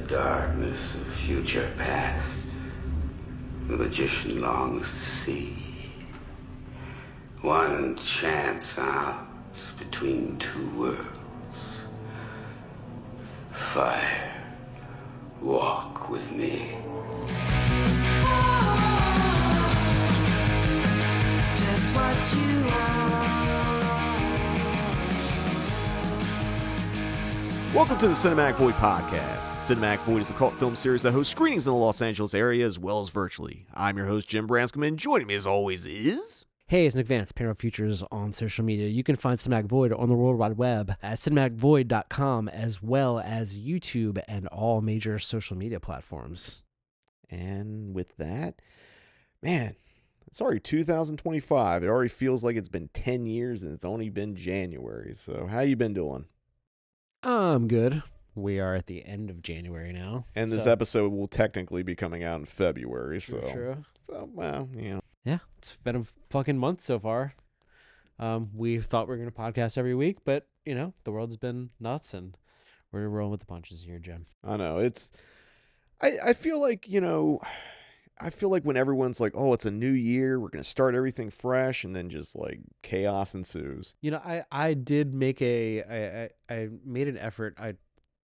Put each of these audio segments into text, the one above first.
darkness of future past, the magician longs to see. One chance out between two worlds. Fire, walk with me. Just what you are. Welcome to the Cinematic Void Podcast. Cinematic Void is a cult film series that hosts screenings in the Los Angeles area as well as virtually. I'm your host, Jim Branscombe, and joining me as always is... Hey, it's Nick Vance, Paranormal Futures on social media. You can find Cinematic Void on the World Wide Web at cinematicvoid.com as well as YouTube and all major social media platforms. And with that, man, it's already 2025. It already feels like it's been 10 years and it's only been January. So how you been doing? I'm good. We are at the end of January now. And this episode will technically be coming out in February. True. So, well, you know. Yeah, it's been a fucking month so far. We thought we were going to podcast every week, but, you know, the world's been nuts and we're rolling with the punches here, Jim. I know. I feel like, you know, when everyone's like, oh, it's a new year, we're going to start everything fresh, and then just like chaos ensues. You know, I did make I made an effort.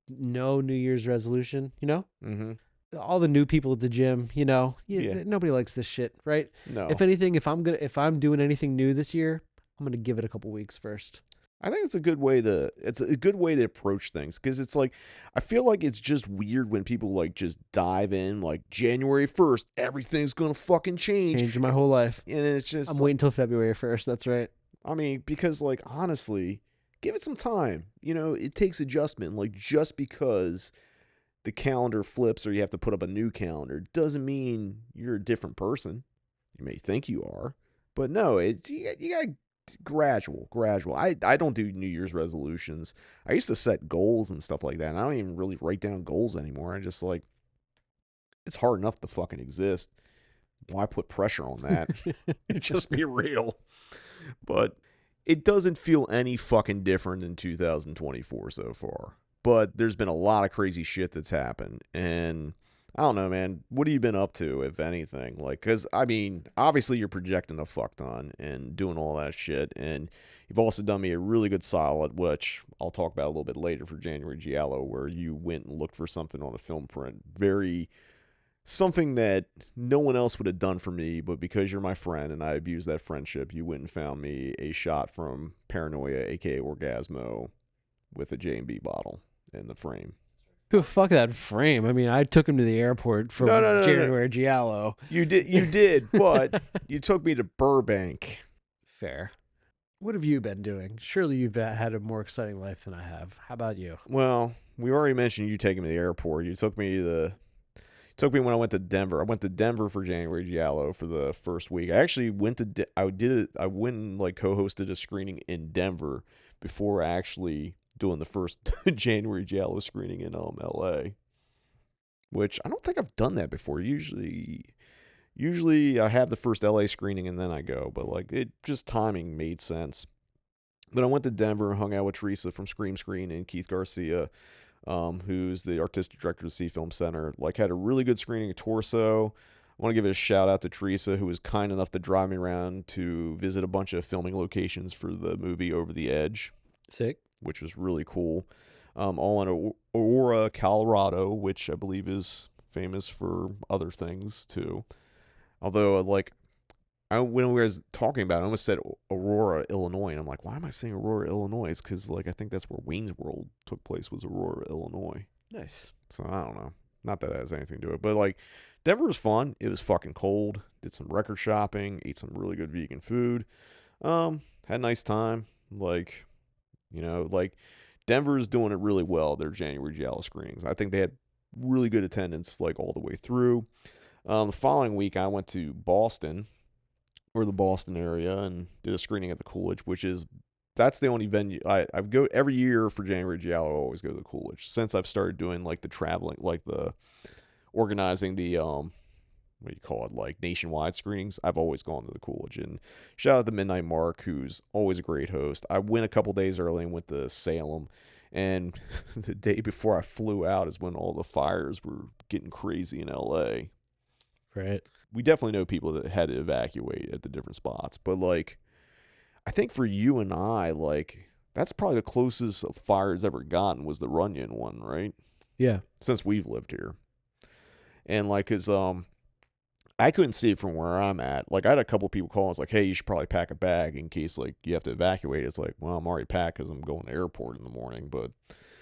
No New Year's resolution, you know? Mm-hmm. All the new people at the gym, you know, nobody likes this shit, right? No. If anything, if I'm doing anything new this year, I'm gonna give it a couple weeks first. I think it's a good way to approach things, because it's like, I feel like it's just weird when people like just dive in like January 1st, everything's gonna fucking change. Changing my whole life. And it's just I'm waiting until February 1st. That's right. I mean, because like, honestly, give it some time. You know, it takes adjustment. Like, just because the calendar flips or you have to put up a new calendar doesn't mean you're a different person. You may think you are, but no, you got gradual. I don't do New Year's resolutions. I used to set goals and stuff like that, and I don't even really write down goals anymore. I just like, it's hard enough to fucking exist. Why put pressure on that? Just be real. But it doesn't feel any fucking different in 2024 so far. But there's been a lot of crazy shit that's happened. And I don't know, man. What have you been up to, if anything? Like, because, I mean, obviously you're projecting a fuck ton and doing all that shit. And you've also done me a really good solid, which I'll talk about a little bit later, for January Giallo, where you went and looked for something on a film print. Something that no one else would have done for me, but because you're my friend and I abused that friendship, you went and found me a shot from Paranoia, aka Orgasmo, with a J&B bottle in the frame. Fuck that frame. I mean, I took him to the airport for January Giallo. You did, but you took me to Burbank. Fair. What have you been doing? Surely you've had a more exciting life than I have. How about you? Well, we already mentioned you taking me to the airport. You took me when I went to Denver. I went to Denver for January Giallo for the first week. I actually went I went and like co-hosted a screening in Denver before actually doing the first January Giallo screening in LA, which I don't think I've done that before. Usually I have the first LA screening and then I go, but like, it just, timing made sense. But I went to Denver and hung out with Teresa from Scream Screen and Keith Garcia, who's the artistic director of the Sea Film Center. Like, had a really good screening of Torso. I want to give a shout out to Teresa, who was kind enough to drive me around to visit a bunch of filming locations for the movie Over the Edge. Sick. Which was really cool. All in Aurora, Colorado, which I believe is famous for other things too. Although, like, when we was talking about it, I almost said Aurora, Illinois, and I'm like, why am I saying Aurora, Illinois? It's because, like, I think that's where Wayne's World took place, was Aurora, Illinois. Nice. So I don't know. Not that it has anything to do it, but like, Denver was fun. It was fucking cold. Did some record shopping. Ate some really good vegan food. Had a nice time. Like, you know, like, Denver's doing it really well, their January Giallo screenings. I think they had really good attendance, like, all the way through. The following week, I went to Boston, or the Boston area, and did a screening at the Coolidge, that's the only venue. I go every year for January Giallo. I always go to the Coolidge. Since I've started doing, like, the traveling, like, the organizing the, what do you call it, like, nationwide screenings, I've always gone to the Coolidge. And shout out to Midnight Mark, who's always a great host. I went a couple days early and went to Salem, And the day before I flew out is when all the fires were getting crazy in LA. Right. We definitely know people that had to evacuate at the different spots. But, like, I think for you and I, like, that's probably the closest a fire's ever gotten was the Runyon one, right? Yeah. Since we've lived here. And, like, 'cause, I couldn't see it from where I'm at. Like, I had a couple people call. It's like, hey, you should probably pack a bag in case, like, you have to evacuate. It's like, well, I'm already packed because I'm going to the airport in the morning. But,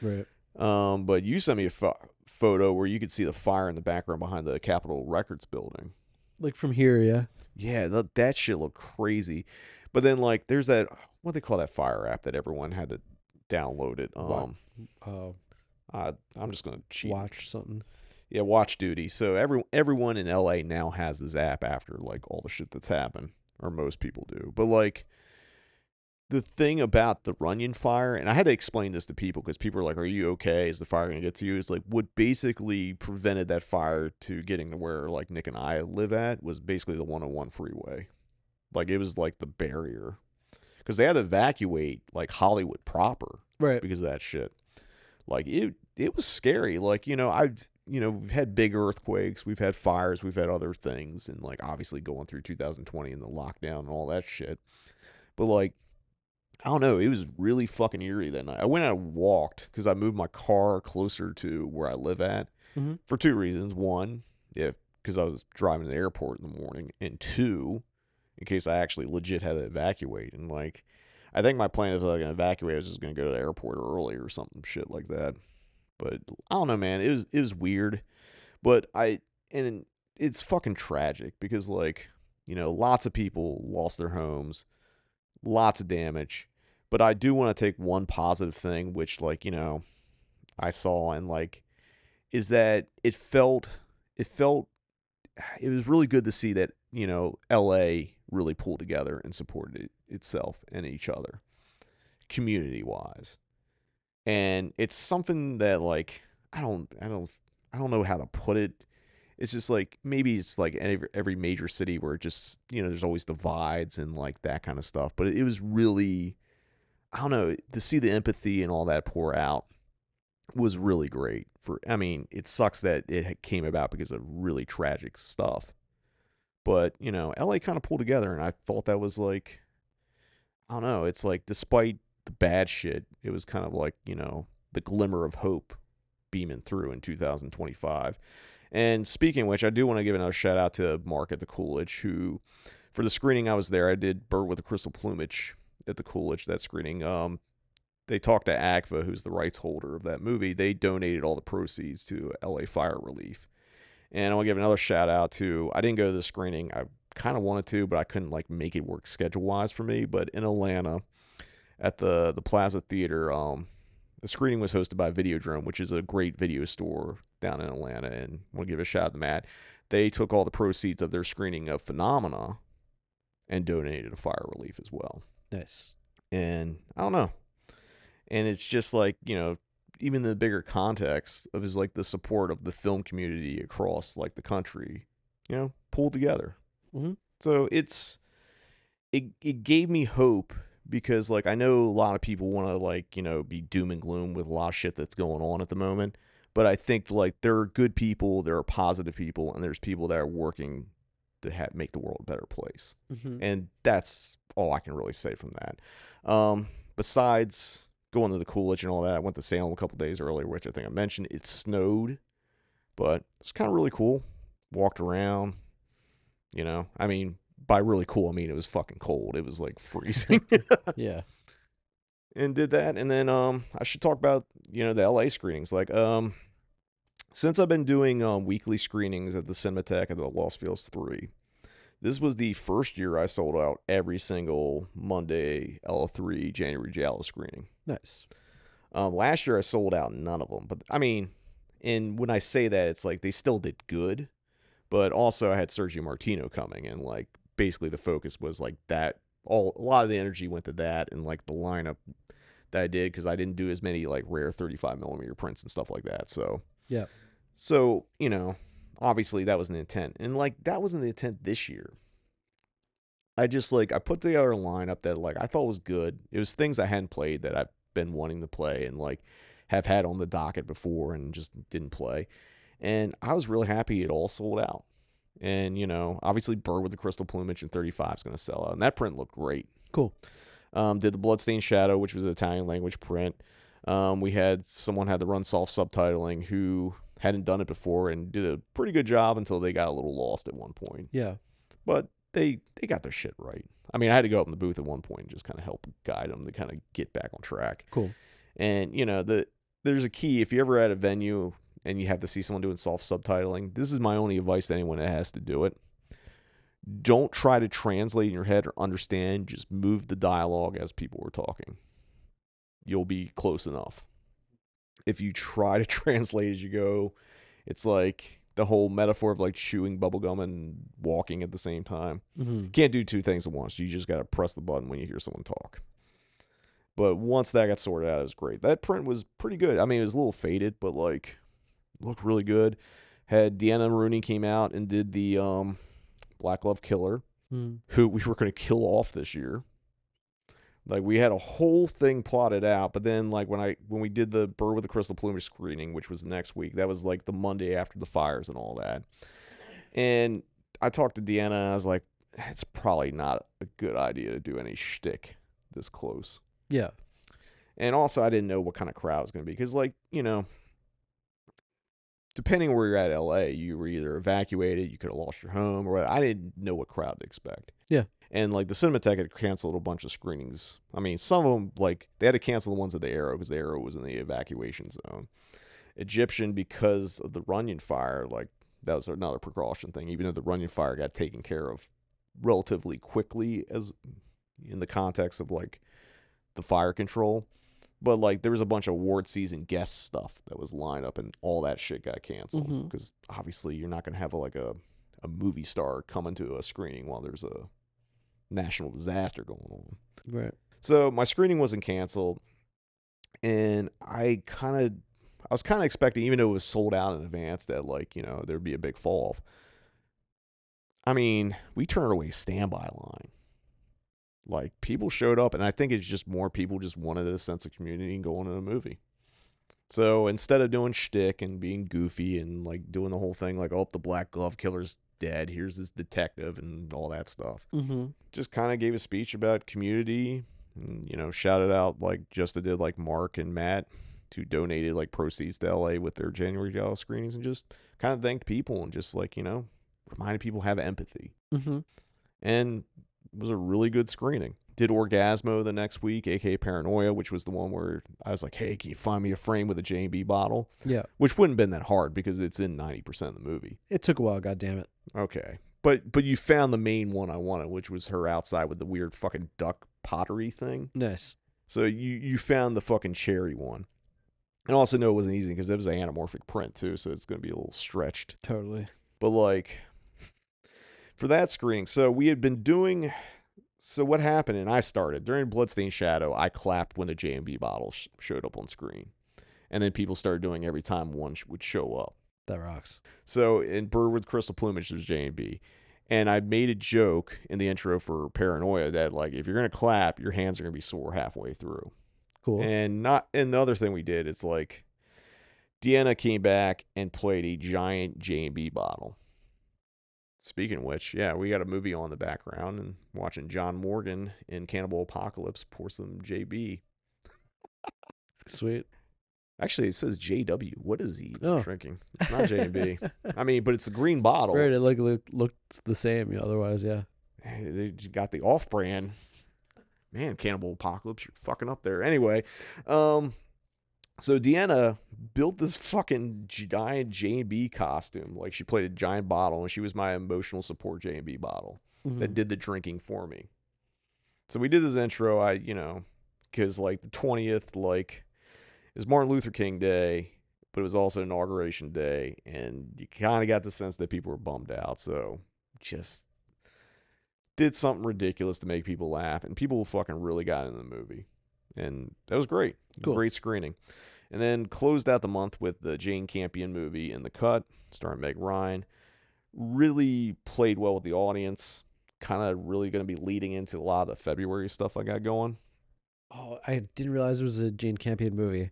Right. but you sent me a photo where you could see the fire in the background behind the Capitol Records building. Like from here, yeah. Yeah, that shit looked crazy. But then, like, there's that, what they call that fire app that everyone had to download it. I'm just gonna cheat. Watch something. Yeah, Watch Duty. So everyone in LA now has this app after, like, all the shit that's happened, or most people do. But, like, the thing about the Runyon fire, and I had to explain this to people because people are like, are you okay? Is the fire going to get to you? It's like, what basically prevented that fire to getting to where, like, Nick and I live at was basically the 101 freeway. Like, it was like the barrier. Because they had to evacuate, like, Hollywood proper. Right. Because of that shit. Like, it was scary. Like, we've had big earthquakes, we've had fires, we've had other things, and, like, obviously going through 2020 and the lockdown and all that shit. But, like, I don't know, it was really fucking eerie that night. I went out and walked because I moved my car closer to where I live at for two reasons. One, because I was driving to the airport in the morning, and two, in case I actually legit had to evacuate. And, like, I think my plan is, like, I evacuate, I was just going to go to the airport early or something shit like that. But I don't know, man. It was weird. But and it's fucking tragic because, like, lots of people lost their homes, lots of damage. But I do want to take one positive thing, which, like, I saw, and, like, is that it was really good to see that, LA really pulled together and supported itself and each other community wise. And it's something that, like, I don't know how to put it. It's just like, maybe it's like every major city where it just, there's always divides and, like, that kind of stuff. But it was really, I don't know, to see the empathy and all that pour out was really great. It sucks that it came about because of really tragic stuff. But, LA kind of pulled together, and I thought that was, like, I don't know, it's like, despite the bad shit, it was kind of like, the glimmer of hope beaming through in 2025. And speaking of which, I do want to give another shout out to Mark at the Coolidge, who, for the screening I was there, I did Bird with a Crystal Plumage at the Coolidge, that screening. They talked to ACVA, who's the rights holder of that movie. They donated all the proceeds to LA Fire Relief. And I want to give another shout out to, I didn't go to the screening. I kind of wanted to, but I couldn't, like, make it work schedule-wise for me. But in Atlanta, at the Plaza Theater, the screening was hosted by Videodrome, which is a great video store down in Atlanta. And I want to give a shout out to Matt. They took all the proceeds of their screening of Phenomena and donated to Fire Relief as well. Nice. And I don't know. And it's just like, even the bigger context of is, like, the support of the film community across, like, the country, pulled together. Mm-hmm. So it gave me hope because, like, I know a lot of people want to, like, be doom and gloom with a lot of shit that's going on at the moment. But I think, like, there are good people, there are positive people, and there's people that are working to make the world a better place. Mm-hmm. And that's all I can really say from that. Besides going to the Coolidge and all that, I went to Salem a couple days earlier, which I think I mentioned. It snowed, but it's kind of really cool. Walked around, by really cool, I mean it was fucking cold. It was, like, freezing. Yeah. And did that, and then I should talk about, the LA screenings. Like, since I've been doing weekly screenings at the Cinematheque at the Lost Fields 3, this was the first year I sold out every single Monday L3 January Giallo screening. Nice. Last year I sold out none of them, but and when I say that, it's like they still did good, but also I had Sergio Martino coming, and, like, basically the focus was, like, that. A lot of the energy went to that, and, like, the lineup that I did, because I didn't do as many, like, rare 35mm prints and stuff like that. So yeah. So, obviously that was an intent. And, like, that wasn't the intent this year. I just, like, I put together a lineup that, like, I thought was good. It was things I hadn't played that I been wanting to play and like have had on the docket before and just didn't play. And I was really happy it all sold out. And, you know, obviously Bird with the Crystal Plumage in 35 is going to sell out. And that print looked great. Cool. Did the Bloodstained Shadow, which was an Italian language print. We had someone had to run soft subtitling who hadn't done it before and did a pretty good job until they got a little lost at one point. Yeah. But they got their shit right. I mean, I had to go up in the booth at one point and just kind of help guide them to kind of get back on track. Cool. And, you know, there's a key. If you're ever at a venue and you have to see someone doing soft subtitling, this is my only advice to anyone that has to do it. Don't try to translate in your head or understand. Just move the dialogue as people are talking. You'll be close enough. If you try to translate as you go, it's like the whole metaphor of like chewing bubblegum and walking at the same time. Mm-hmm. Can't do two things at once. You just got to press the button when you hear someone talk. But once that got sorted out, it was great. That print was pretty good. I mean, it was a little faded, but like looked really good. Had Deanna Maroney came out and did the Black Glove Killer, who we were going to kill off this year. Like we had a whole thing plotted out, but then like when we did the Bird with the Crystal Plumage screening, which was the next week, that was like the Monday after the fires and all that. And I talked to Deanna and I was like, it's probably not a good idea to do any shtick this close. Yeah. And also I didn't know what kind of crowd it was going to be because like, you know, depending where you're at LA, you were either evacuated, you could have lost your home, or I didn't know what crowd to expect. Yeah. And, like, the Cinematheque had canceled a bunch of screenings. I mean, some of them, like, they had to cancel the ones at the Arrow because the Arrow was in the evacuation zone. Egyptian, because of the Runyon fire, like, that was another precaution thing, even though the Runyon fire got taken care of relatively quickly as in the context of, like, the fire control. But, like, there was a bunch of award season guest stuff that was lined up, and all that shit got canceled. Because, obviously, you're not going to have, like, a movie star coming to a screening while there's a national disaster going on. Right. So my screening wasn't canceled, and I was kind of expecting, even though it was sold out in advance, that like, you know, there'd be a big fall off. I mean, we turned away standby line. Like people showed up, and I think it's just more people just wanted a sense of community and going to a movie. So instead of doing shtick and being goofy and like doing the whole thing like, oh, the Black Glove Killer's dead, here's this detective and all that stuff. Just kind of gave a speech about community and, you know, shouted out like just did like Mark and Matt who donated like proceeds to LA with their January Giallo screenings, and just kind of thanked people and just like, you know, reminded people have empathy. And it was a really good screening. Did Orgasmo the next week, aka Paranoia, which was the one where I was like, hey, can you find me a frame with a J&B bottle? Yeah. Which wouldn't have been that hard because it's in 90% of the movie. It took a while, goddammit. Okay. But you found the main one I wanted, which was her outside with the weird fucking duck pottery thing. Nice. So you found the fucking cherry one. And also know it wasn't easy because it was an anamorphic print too, so it's going to be a little stretched. Totally. But like, for that screening, so we had been doing... So what happened, and I started, during Bloodstained Shadow, I clapped when the J&B bottle showed up on screen. And then people started doing every time one would show up. That rocks. So in Bird with Crystal Plumage, there's J&B. And I made a joke in the intro for Paranoia that, like, if you're going to clap, your hands are going to be sore halfway through. Cool. And the other thing we did, it's like, Deanna came back and played a giant J&B bottle. Speaking of which, yeah, we got a movie on in the background and watching John Morgan in Cannibal Apocalypse pour some JB. Sweet. Actually, it says JW. What is he drinking? It's not J&B. I mean, but it's a green bottle. Right, it looked the same otherwise, yeah. They got the off-brand. Man, Cannibal Apocalypse, you're fucking up there. Anyway, so Deanna built this fucking giant J&B costume. Like, she played a giant bottle, and she was my emotional support J&B bottle that did the drinking for me. So we did this intro, because, like, the 20th, like, is Martin Luther King Day, but it was also Inauguration Day, and you kind of got the sense that people were bummed out, so just did something ridiculous to make people laugh, and people fucking really got into the movie. And that was great. Cool. Great screening. And then closed out the month with the Jane Campion movie In the Cut, starring Meg Ryan. Really played well with the audience. Kind of really going to be leading into a lot of the February stuff I got going. Oh, I didn't realize it was a Jane Campion movie.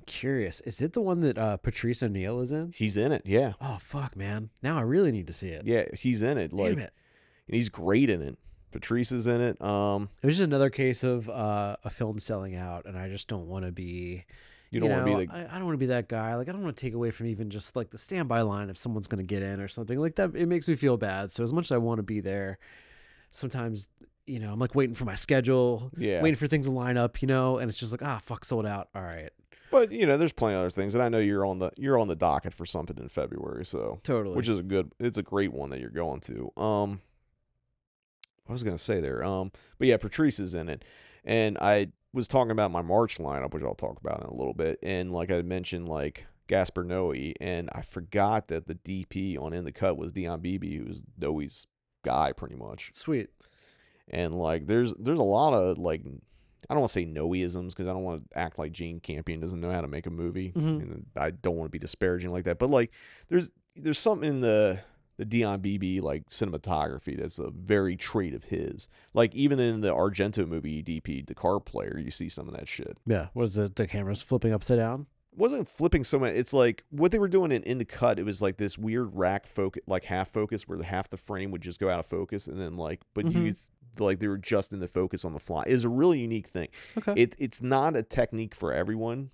Curious. Is it the one that Patrice O'Neal is in? He's in it, yeah. Oh fuck, man. Now I really need to see it. Yeah, he's in it. Damn it. And he's great in it. Patrice is in it. It was just another case of a film selling out, and I just don't want to be. You don't want to be I don't want to be that guy. Like, I don't want to take away from even just like the standby line if someone's going to get in or something like that. It makes me feel bad. So as much as I want to be there, sometimes I'm like waiting for my schedule, waiting for things to line up, and it's just like, fuck, sold out. All right. But there's plenty of other things, and I know you're on the docket for something in February, so Totally. which is it's a great one that you're going to. I was gonna say there, but yeah, Patrice is in it, and I was talking about my March lineup, which I'll talk about in a little bit, and like I mentioned, like Gaspar Noé, and I forgot that the DP on In the Cut was Dion Beebe, who's Noé's guy pretty much. Sweet. And like there's a lot of like, I don't want to say Noe-isms because I don't want to act like Jane Campion doesn't know how to make a movie, and I don't want to be disparaging like that. But like there's something in the Dion Beebe like cinematography that's a very trait of his. Like even in the Argento movie he DP'd, The Car Player, you see some of that shit. Yeah. What is it? The camera's flipping upside down? It wasn't flipping so much. It's like what they were doing in The Cut. It was like this weird rack focus, like half focus, where half the frame would just go out of focus, and then like, but you like they were just in the focus on the fly. It's a really unique thing. Okay. It's not a technique for everyone.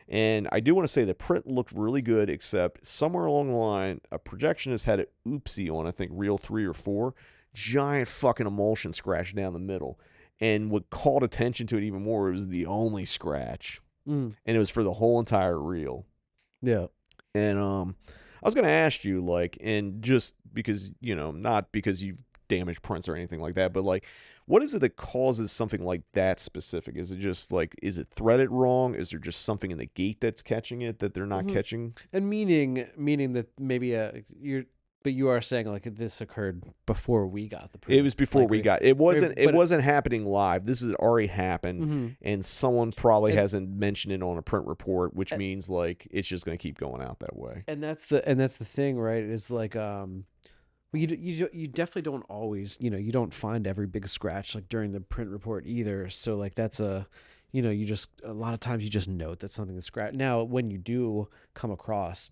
And I do want to say the print looked really good, except somewhere along the line, a projectionist had an oopsie on, I think, reel 3 or 4. Giant fucking emulsion scratch down the middle. And what called attention to it even more, it was the only scratch. And it was for the whole entire reel. Yeah. And I was going to ask you, like, and just because, not because you've damaged prints or anything like that, but like, what is it that causes something like that specific? Is it just like, is it threaded wrong? Is there just something in the gate that's catching it that they're not catching? And meaning that maybe but you are saying like this occurred before we got the print. It was before we got it. Wasn't happening live. This has already happened, and someone probably hasn't mentioned it on a print report, which means like it's just going to keep going out that way. And that's the thing, right? Is like well, you definitely don't always, you don't find every big scratch like during the print report either. So like that's you just a lot of times you just note that something is scratched. Now when you do come across,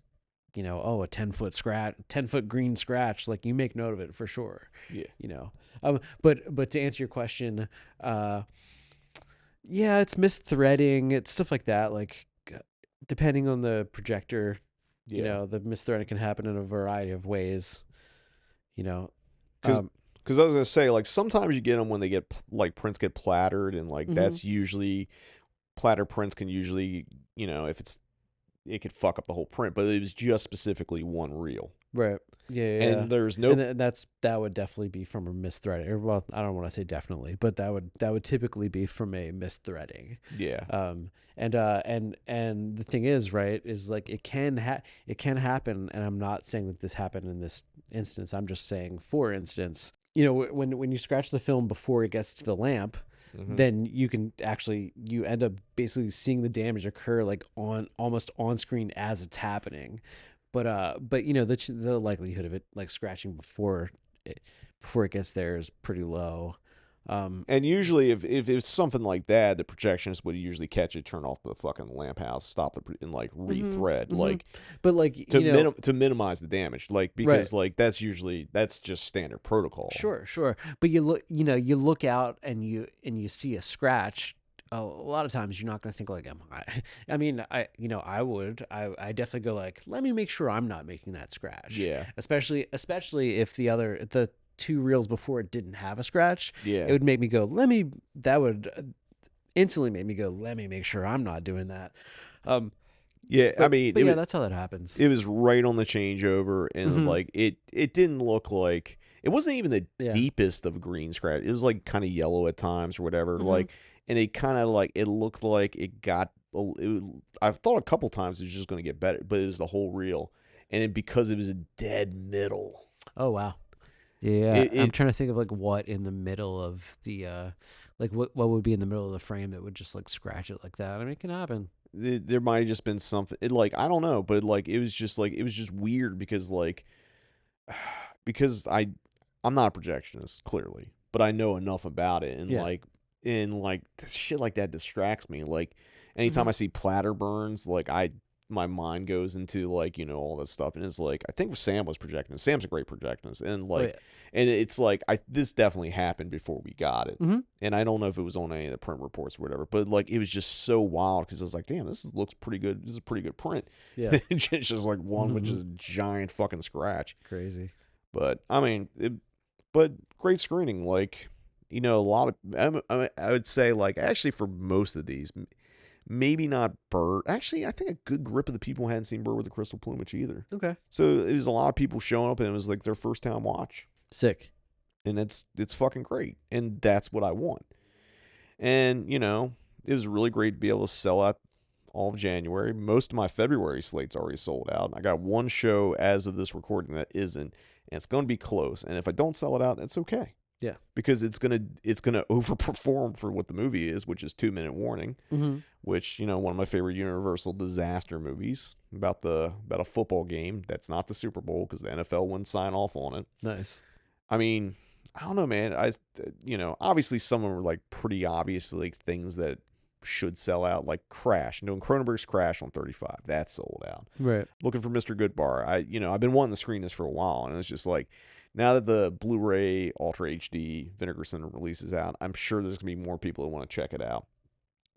a 10-foot scratch, 10-foot green scratch, like you make note of it for sure. Yeah. But to answer your question, yeah, it's misthreading, it's stuff like that. Like depending on the projector, the misthreading can happen in a variety of ways. Because I was gonna say, like, sometimes you get them when they get like prints get plattered, and like that's usually platter prints can usually, if it could fuck up the whole print, but it was just specifically one reel. Right. Yeah. And there's no. And that would definitely be from a misthreading. Or, well, I don't want to say definitely, but that would typically be from a misthreading. Yeah. And the thing is, right, is like it can happen, and I'm not saying that this happened in this instance. I'm just saying, for instance, when you scratch the film before it gets to the lamp, then you end up basically seeing the damage occur like almost on screen as it's happening. But the likelihood of it like scratching before it gets there is pretty low. And usually if it's something like that, the projectionist would usually catch it, turn off the fucking lamp house, stop and like rethread, like, but like to minimize the damage, like, because like that's just standard protocol. Sure. But you look out and you see a scratch. A lot of times you're not going to think like, I mean, I definitely go like, let me make sure I'm not making that scratch. Yeah. Especially if the 2 reels before it didn't have a scratch. Yeah. It would make me go, that would instantly make me go, let me make sure I'm not doing that. Yeah. But, I mean, but that's how that happens. It was right on the changeover, and like it didn't look like, it wasn't even the deepest of green scratch. It was like kind of yellow at times or whatever. Like, and it kind of like, it looked like it got, I've thought a couple times it was just going to get better, but it was the whole reel. And because it was a dead middle. Oh, wow. Yeah. I'm trying to think of like what in the middle of the, like what would be in the middle of the frame that would just like scratch it like that. I mean, it can happen. There might have just been something, like, I don't know, but like, it was just weird because like, because I'm not a projectionist, clearly, but I know enough about it. And like, And like shit like that distracts me. Like anytime I see platter burns, like my mind goes into like, you know, all this stuff. And it's like, I think Sam was projecting. Sam's a great projectionist. And like, yeah. and it's like, this definitely happened before we got it. Mhm. And I don't know if it was on any of the print reports or whatever, but like, it was just so wild because I was like, damn, looks pretty good. This is a pretty good print. Yeah. It's just like one with just a giant fucking scratch. Crazy. But I mean, but great screening. Like, you know, a lot of, I would say like, actually for most of these, maybe not Bird. Actually, I think a good grip of the people hadn't seen Bird with the Crystal Plumage either. Okay. So it was a lot of people showing up, and it was like their first time watch. Sick. And it's fucking great. And that's what I want. And, you know, it was really great to be able to sell out all of January. Most of my February slate's already sold out. I got one show as of this recording that isn't, and it's going to be close. And if I don't sell it out, that's okay. Yeah. Because it's gonna overperform for what the movie is, which is 2 Minute Warning, which, you know, one of my favorite Universal disaster movies about a football game that's not the Super Bowl because the NFL wouldn't sign off on it. Nice. I mean, I don't know, man. You know, obviously some of them were like pretty obvious like things that should sell out, like Crash. Doing Cronenberg's Crash on 35, that's sold out. Right. Looking for Mr. Goodbar. I've been wanting to screen this for a while, and it's just like, now that the Blu-ray Ultra HD Vinegar Syndrome releases out, I'm sure there's going to be more people that want to check it out.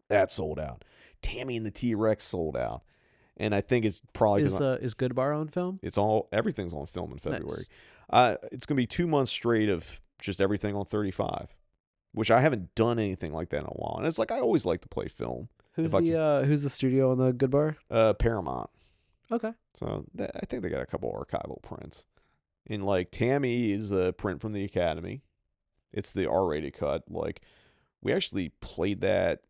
That's sold out. Tammy and the T-Rex sold out. And I think it's probably... Is Goodbar on film? Everything's on film in February. Nice. It's going to be 2 months straight of just everything on 35, which I haven't done anything like that in a while. And it's like, I always like to play film. Who's the studio on the Goodbar? Paramount. Okay. So I think they got a couple archival prints. And like Tammy is a print from the Academy. It's the R-rated cut. Like we actually played that.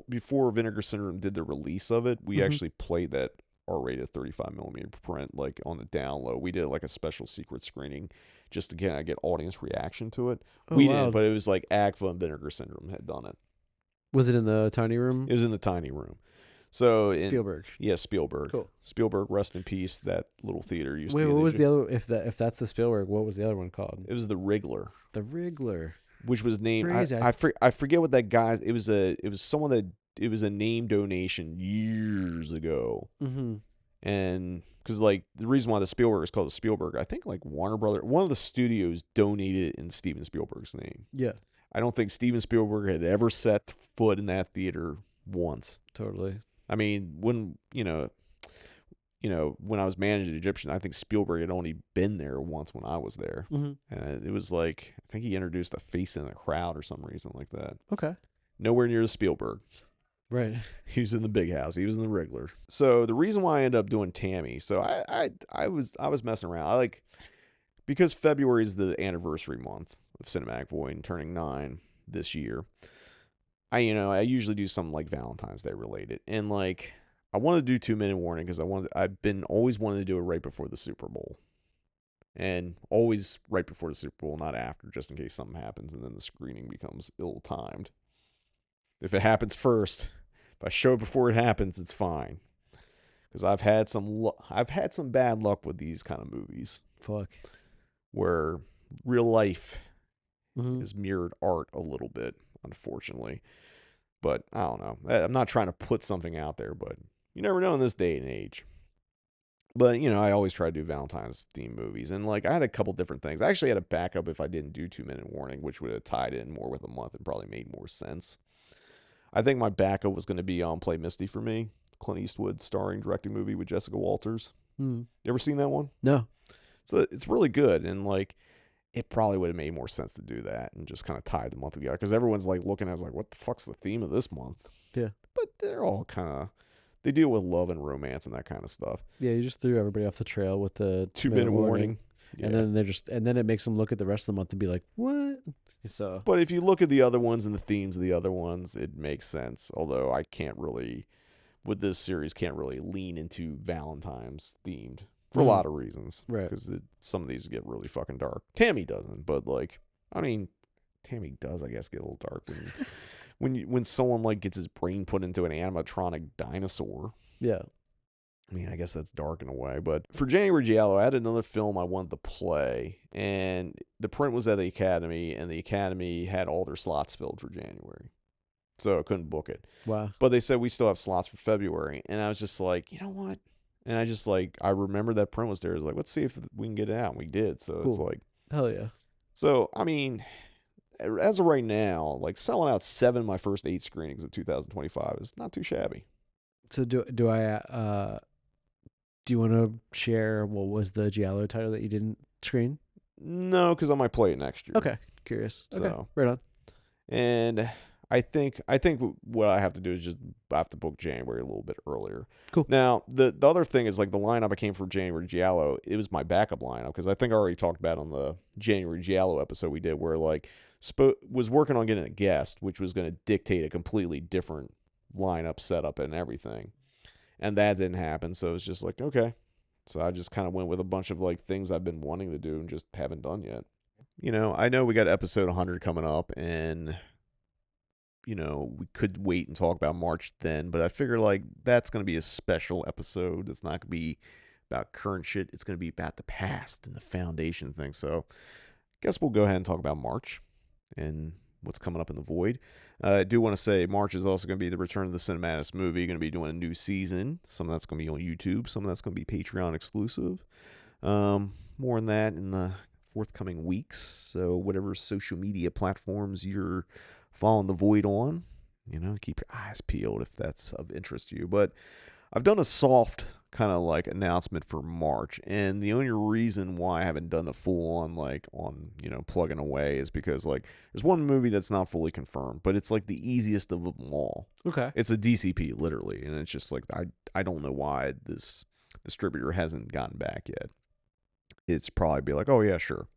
Before Vinegar Syndrome did the release of it, we actually played that R-rated 35mm print like on the down low. We did like a special secret screening just to get audience reaction to it. We didn't, but it was like AGFA and Vinegar Syndrome had done it. Was it in the tiny room? It was in the tiny room. So Spielberg. Spielberg. Cool. Spielberg, rest in peace. That little theater used to Wait, be. what was the other? If that's the Spielberg, what was the other one called? It was the Wriggler. The Wriggler. Which was named. Crazy. I forget what that guy. It was a name donation years ago. Mm-hmm. And because like the reason why the Spielberg is called the Spielberg, I think like Warner Brothers, one of the studios donated it in Steven Spielberg's name. Yeah. I don't think Steven Spielberg had ever set foot in that theater once. Totally. I mean, when when I was managing Egyptian, I think Spielberg had only been there once when I was there. Mm-hmm. And it was like, I think he introduced a face in the crowd or some reason like that. Okay. Nowhere near the Spielberg. Right. He was in the big house. He was in the Wriggler. So the reason why I ended up doing Tammy, so I was messing around. Because February is the anniversary month of Cinematic Void and turning 9 this year. I usually do something like Valentine's Day related. And like I wanted to do 2 Minute Warning because I've been always wanting to do it right before the Super Bowl. And always right before the Super Bowl, not after, just in case something happens and then the screening becomes ill-timed. If it happens first, if I show it before it happens, it's fine. Because I've had some bad luck with these kind of movies. Fuck. Where real life is mirrored art a little bit, unfortunately. But I don't know. I'm not trying to put something out there, but you never know in this day and age. But, I always try to do Valentine's themed movies. And, like, I had a couple different things. I actually had a backup if I didn't do 2 Minute Warning, which would have tied in more with a month and probably made more sense. I think my backup was going to be Play Misty for Me, Clint Eastwood starring, directing movie with Jessica Walters. You ever seen that one? No. So it's really good. And, like, it probably would have made more sense to do that and just kind of tie the month together. Because everyone's, like, looking at it like, what the fuck's the theme of this month? Yeah. But they're all kind of... They deal with love and romance and that kind of stuff. Yeah, you just threw everybody off the trail with the 2 Minute Warning. Yeah. And then it makes them look at the rest of the month and be like, what? So, but if you look at the other ones and the themes of the other ones, it makes sense. Although I can't really, with this series, can't really lean into Valentine's themed for a lot of reasons. Right. Because some of these get really fucking dark. Tammy doesn't, but Tammy does, I guess, get a little dark when someone like gets his brain put into an animatronic dinosaur. Yeah. I mean, I guess that's dark in a way. But for January Giallo, I had another film I wanted to play. And the print was at the Academy. And the Academy had all their slots filled for January. so I couldn't book it. Wow. But they said we still have slots for February, and I was just like, you know what? And I just like I remember that print was there. I was like, let's see if we can get it out. And we did. So it's Cool. like, Hell yeah. so I mean, as of right now, like selling out 7 of my first 8 screenings of 2025 is not too shabby. So do you want to share what was the Giallo title that you didn't screen? No, because I might play it next year. Okay, curious. Okay, So right on. and I think what I have to do is just I have to book January a little bit earlier. Cool. Now the other thing is like the lineup I came for January Giallo. It was my backup lineup because I think I already talked about it on the January Giallo episode we did where like was working on getting a guest, which was going to dictate a completely different lineup setup and everything, and that didn't happen. So it's just like okay. So I just kind of went with a bunch of like things I've been wanting to do and just haven't done yet. You know, I know we got episode 100 coming up, and you know, we could wait and talk about March then, but I figure like that's going to be a special episode. It's not going to be about current shit. It's going to be about the past and the foundation thing. So I guess we'll go ahead and talk about March and what's coming up in the void. I do want to say March is also going to be the return of the Cinematis movie. Going to be doing a new season. Some of that's going to be on YouTube. Some of that's going to be Patreon exclusive. More on that in the forthcoming weeks. So whatever social media platforms you're following the void on, you know, keep your eyes peeled if that's of interest to you. But I've done a soft kind of like announcement for March, and the only reason why I haven't done the full on like on, you know, plugging away is because like there's one movie that's not fully confirmed, but it's like the easiest of them all. Okay. It's a DCP literally, and it's just like I don't know why this distributor hasn't gotten back yet. It's probably be like, oh yeah, sure.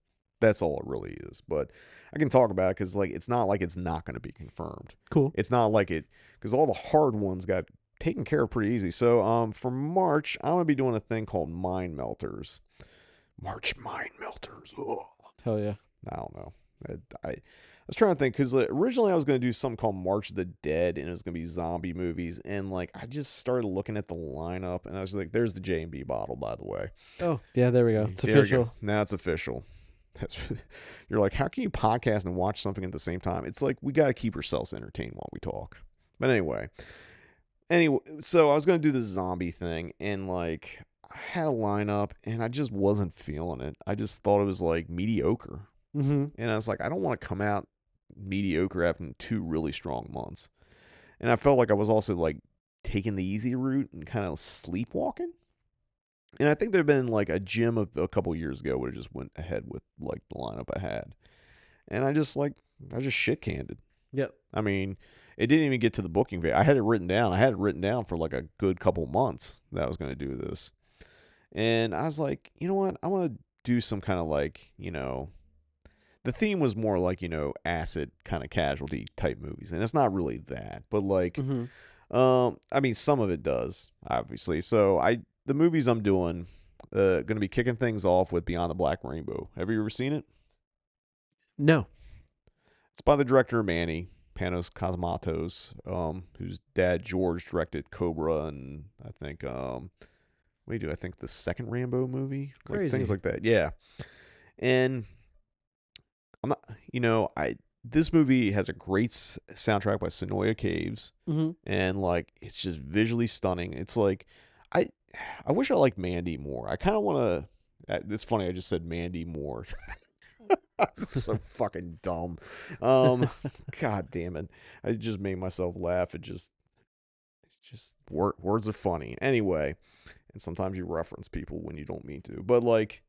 That's all it really is. But I can talk about it because like it's not like it's not going to be confirmed. Cool. It's not like it because all the hard ones got taken care of pretty easy. So for March, I'm gonna be doing a thing called Mind Melters. March Mind Melters. Ugh. Hell yeah. I don't know. I was trying to think because originally I was going to do something called March of the Dead, and it was going to be zombie movies. And like I just started looking at the lineup, and I was like, "There's the J&B bottle, by the way." Oh yeah, there we go. It's There we official. go. Now it's official. That's you're like, how can you podcast and watch something at the same time? It's like we got to keep ourselves entertained while we talk. But anyway, so I was going to do this zombie thing, and like I had a lineup, and I just wasn't feeling it. I just thought it was like mediocre. Mm-hmm. And I was like, I don't want to come out mediocre after 2 really strong months. And I felt like I was also like taking the easy route and kind of sleepwalking. And I think there'd been like a gym of a couple years ago would have just went ahead with like the lineup I had. And I just shit canned it. Yep. I mean, it didn't even get to the booking phase. I had it written down. I had it written down for like a good couple months that I was going to do this. And I was like, you know what? I want to do some kind of like, you know, the theme was more like, you know, acid kind of casualty type movies. And it's not really that. But like, I mean, some of it does, obviously. So the movies I'm doing, going to be kicking things off with Beyond the Black Rainbow. Have you ever seen it? No. It's by the director Manny Panos Cosmatos, whose dad George directed Cobra and I think I think the second Rambo movie, like things like that. Yeah, and I'm not, you know, this movie has a great soundtrack by Sonoya Caves, and like it's just visually stunning. It's like I wish I liked Mandy more. I kind of want to. It's funny. I just said Mandy more. It's so fucking dumb. God damn it. I just made myself laugh. It just words are funny. Anyway, and sometimes you reference people when you don't mean to. But like,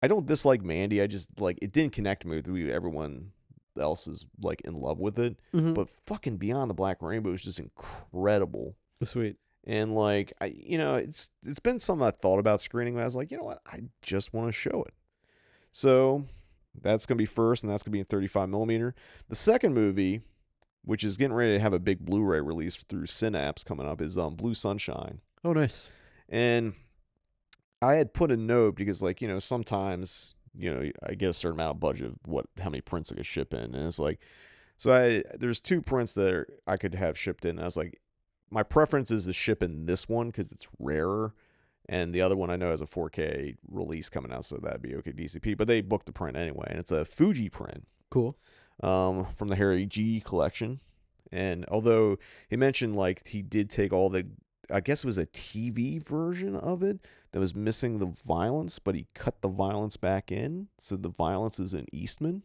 I don't dislike Mandy. I just like it didn't connect me with everyone else is like in love with it. But fucking Beyond the Black Rainbow is just incredible. Sweet. And like it's been something I thought about screening, but I was like, you know what? I just want to show it. So that's going to be first, and that's going to be in 35 millimeter. The second movie, which is getting ready to have a big Blu-ray release through Synapse coming up, is Blue Sunshine. Oh, nice. And I had put a note because, like, you know, sometimes, you know, I get a certain amount of budget of how many prints I could ship in, and it's like, so there's 2 prints that I could have shipped in. And I was like, my preference is to ship in this one because it's rarer. And the other one I know has a 4K release coming out, so that'd be okay DCP. But they booked the print anyway, and it's a Fuji print. Cool. From the Harry G collection. And although he mentioned like he did take all the, I guess it was a TV version of it that was missing the violence, but he cut the violence back in, so the violence is in Eastman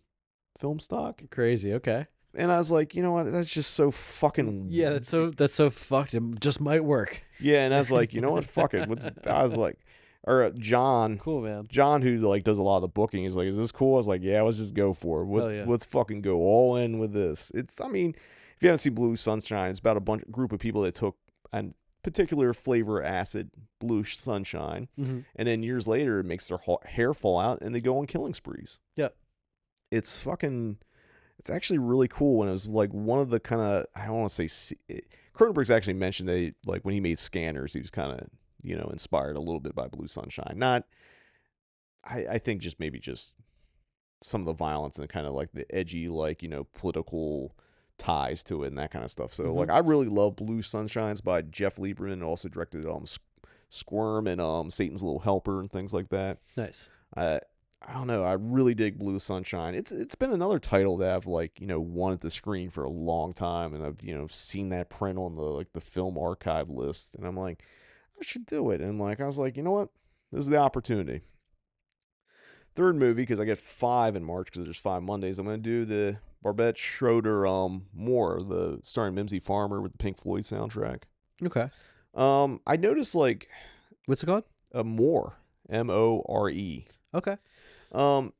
film stock. Crazy. Okay. And I was like, you know what? That's just so fucking Yeah, that's so fucked. It just might work. yeah. And I was like, you know what? Fuck it. I was like, or John, Cool, man. John, who like does a lot of the booking, he's like, "Is this cool?" I was like, "Yeah, let's just go for it. yeah. Let's fucking go all in with this." It's, I mean, if you haven't seen Blue Sunshine, it's about group of people that took a particular flavor acid, Blue Sunshine, Mm-hmm. and then years later it makes their hair fall out, and they go on killing sprees. Yeah. It's fucking. It's actually really cool, and it was like one of the kind of, I don't want to say, Cronenberg's actually mentioned that like when he made Scanners, he was kind of, you know, inspired a little bit by Blue Sunshine. Not, I think just maybe just some of the violence and kind of like the edgy, like, you know, political ties to it and that kind of stuff. So like I really love Blue Sunshines by Jeff Lieberman, and also directed Squirm and Satan's Little Helper and things like that. Nice. I don't know. I really dig Blue Sunshine. It's been another title that I've like, you know, wanted to screen for a long time, and I've, you know, seen that print on the like the film archive list, and I'm like, I should do it. And like I was like, you know what? This is the opportunity. Third movie, because I get 5 in March because there's 5 Mondays. I'm gonna do the Barbette Schroeder More, the starring Mimsy Farmer with the Pink Floyd soundtrack. Okay. I noticed like What's it called? More, More. Okay.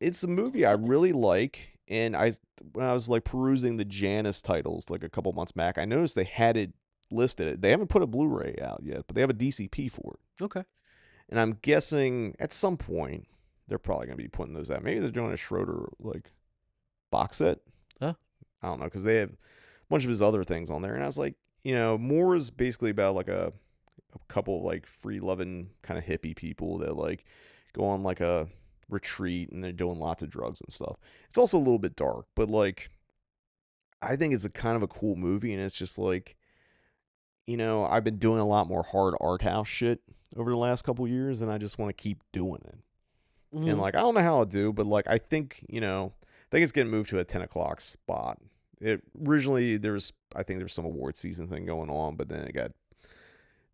It's a movie I really like, and when I was like perusing the Janus titles like a couple months back, I noticed they had it listed. They haven't put a Blu-ray out yet, but they have a DCP for it. Okay. And I'm guessing at some point they're probably gonna be putting those out. Maybe they're doing a Schroeder like box set. Huh? I don't know, because they have a bunch of his other things on there, and I was like, you know, More is basically about like a couple of like free-loving kind of hippie people that like go on like a retreat, and they're doing lots of drugs and stuff. It's also a little bit dark, but like I think it's a kind of a cool movie, and it's just like, you know, I've been doing a lot more hard art house shit over the last couple years, and I just want to keep doing it. Mm-hmm. And like I don't know how I'll do, but like I think, you know, I think it's getting moved to a 10 o'clock spot. It originally I think there's some award season thing going on, but then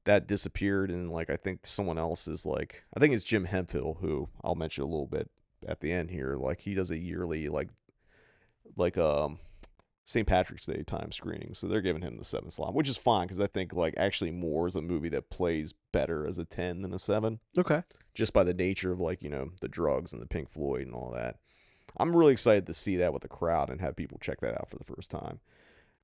that disappeared, and like I think someone else is like, I think it's Jim Hemphill, who I'll mention a little bit at the end here. Like he does a yearly like St. Patrick's Day time screening, so they're giving him the 7 slot, which is fine because I think like actually More is a movie that plays better as a 10 than a 7. Okay. Just by the nature of like, you know, the drugs and the Pink Floyd and all that. I'm really excited to see that with the crowd and have people check that out for the first time.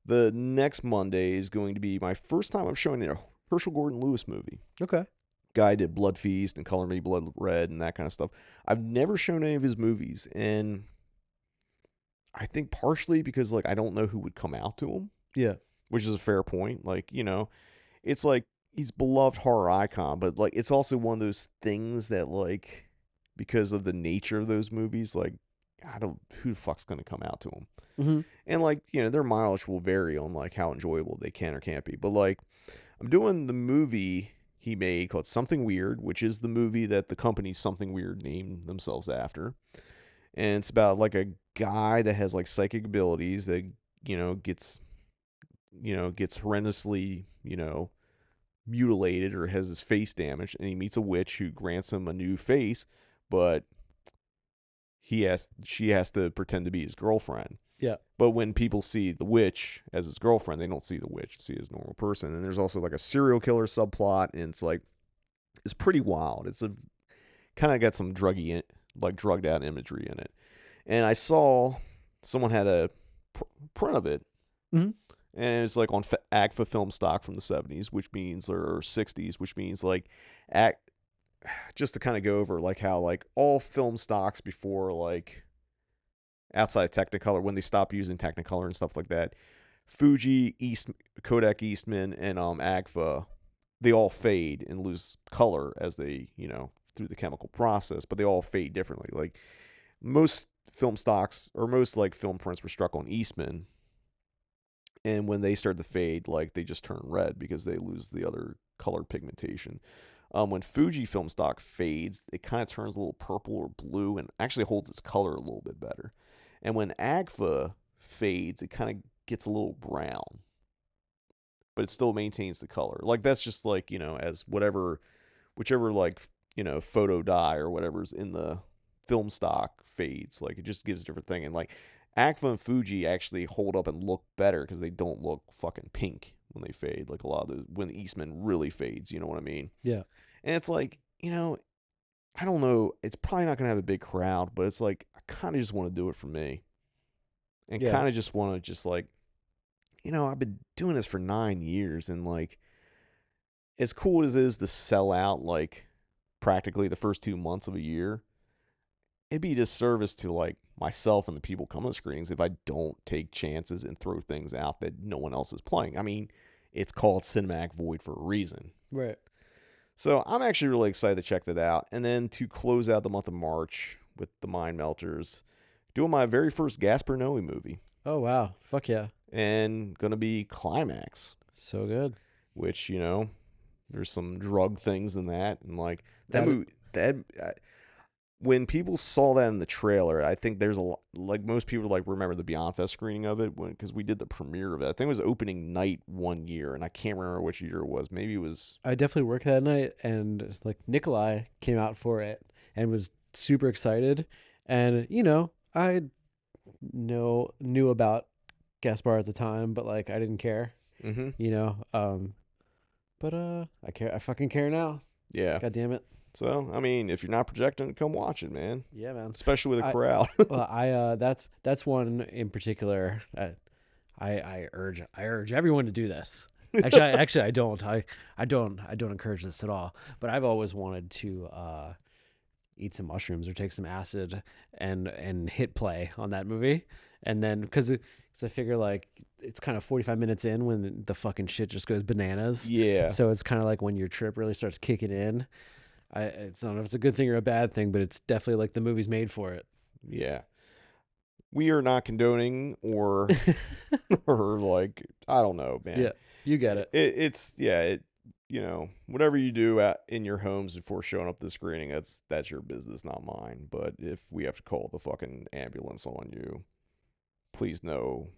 The next Monday is going to be my first time I'm showing a Herschel Gordon Lewis movie. Okay. Guy did Blood Feast and Color Me Blood Red and that kind of stuff. I've never shown any of his movies, and I think partially because like I don't know who would come out to him. Yeah. Which is a fair point. Like, you know, it's like he's beloved horror icon, but like it's also one of those things that like because of the nature of those movies, like who the fuck's gonna come out to him? Mm-hmm. And like, you know, their mileage will vary on like how enjoyable they can or can't be. But like I'm doing the movie he made called Something Weird, which is the movie that the company Something Weird named themselves after. And it's about like a guy that has like psychic abilities that, gets horrendously, mutilated or has his face damaged, and he meets a witch who grants him a new face, but she has to pretend to be his girlfriend. Yeah. But when people see the witch as his girlfriend, they don't see the witch, see his normal person. And there's also like a serial killer subplot, and it's pretty wild. It's a kind of got some drugged out imagery in it. And I saw someone had a print of it, mm-hmm. and it's like on AGFA film stock from the 70s, which means, or 60s, which means like just to kind of go over like how like all film stocks before like outside Technicolor, when they stopped using Technicolor and stuff like that, Fuji, Kodak Eastman, and AGFA, they all fade and lose color as they, through the chemical process, but they all fade differently. Like most film stocks or most like film prints were struck on Eastman, and when they start to fade, like they just turn red because they lose the other color pigmentation. When Fuji film stock fades, it kind of turns a little purple or blue and actually holds its color a little bit better. And when AGFA fades, it kind of gets a little brown. but it still maintains the color. Like that's just like, as whichever like, photo dye or whatever's in the film stock fades. Like it just gives a different thing. And like Agfa and Fuji actually hold up and look better because they don't look fucking pink when they fade. Like a lot of when Eastman really fades, you know what I mean? Yeah. And it's like, I don't know. It's probably not gonna have a big crowd, but it's like I kind of just want to do it for me, and Yeah. kind of just want to just like, I've been doing this for 9 years, and like, as cool as it is to sell out like practically the first 2 months of a year, it'd be a disservice to like myself and the people coming to screenings if I don't take chances and throw things out that no one else is playing. I mean, it's called Cinematic Void for a reason. Right. So I'm actually really excited to check that out. And then to close out the month of March with the Mind Melters, doing my very first Gaspar Noé movie. Oh wow. Fuck yeah. And going to be Climax, So good. which, there's some drug things in that. And like that That- movie, when people saw that in the trailer, I think there's a lot, like most people like remember the Beyond Fest screening of it because we did the premiere of it. I think it was opening night one year, and I can't remember which year it was. Maybe it was. I definitely worked that night, and like Nikolai came out for it and was super excited. And I knew about Gaspar at the time, but like I didn't care. Mm-hmm. But I care. I fucking care now. Yeah. God damn it. So I mean, if you're not projecting, come watch it, man. Yeah, man. Especially with a crowd. Well, that's one in particular. I urge everyone to do this. Actually, I don't. I don't encourage this at all. But I've always wanted to eat some mushrooms or take some acid and hit play on that movie, and then because I figure like it's kind of 45 minutes in when the fucking shit just goes bananas. Yeah. So it's kind of like when your trip really starts kicking in. I don't know if it's a good thing or a bad thing, but it's definitely like the movie's made for it. Yeah. We are not condoning or or like I don't know, man. Yeah, you get it. It's whatever you do in your homes before showing up to the screening, that's your business, not mine. But if we have to call the fucking ambulance on you, please know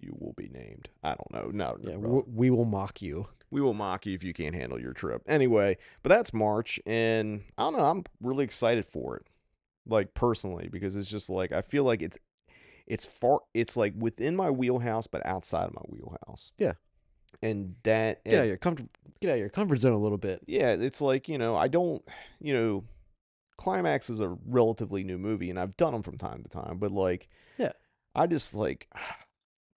you will be named. I don't know. No, Yeah, bro. we will mock you. We will mock you if you can't handle your trip. Anyway, but that's March, and I don't know. I'm really excited for it, like personally, because it's just like I feel like it's like within my wheelhouse, but outside of my wheelhouse. Yeah. And that Get out of your comfort zone a little bit. yeah, it's like I don't Climax is a relatively new movie, and I've done them from time to time, but like Yeah. I just like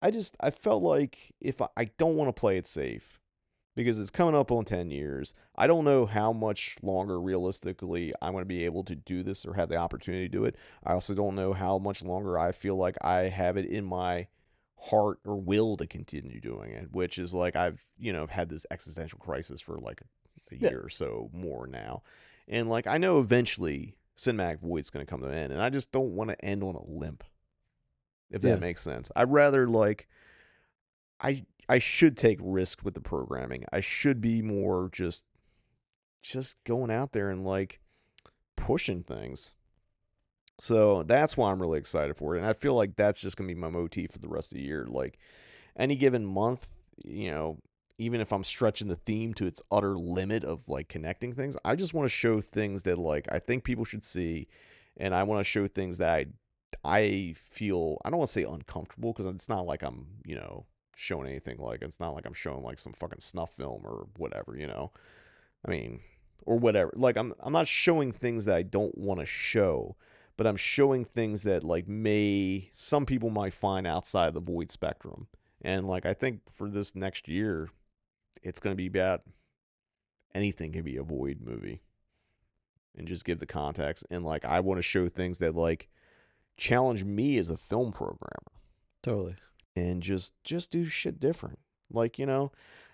I felt like if I don't want to play it safe. Because it's coming up on 10 years. I don't know how much longer realistically I'm going to be able to do this or have the opportunity to do it. I also don't know how much longer I feel like I have it in my heart or will to continue doing it, which is like I've, had this existential crisis for like a year or so more now. And like I know eventually Cinematic Void's going to come to an end, and I just don't want to end on a limp, if that makes sense. I'd rather like I should take risks with the programming. I should be more just going out there and like pushing things. So that's why I'm really excited for it. And I feel like that's just going to be my motif for the rest of the year. Like any given month, even if I'm stretching the theme to its utter limit of like connecting things, I just want to show things that like I think people should see. And I want to show things that I feel, I don't want to say uncomfortable because it's not like I'm, showing anything. Like it's not like I'm showing like some fucking snuff film or whatever, I mean, or whatever. Like I'm not showing things that I don't want to show, but I'm showing things that like some people might find outside the void spectrum. And like I think for this next year, it's going to be about anything can be a void movie, and just give the context. And like I want to show things that like challenge me as a film programmer. Totally. And just do shit different. Like,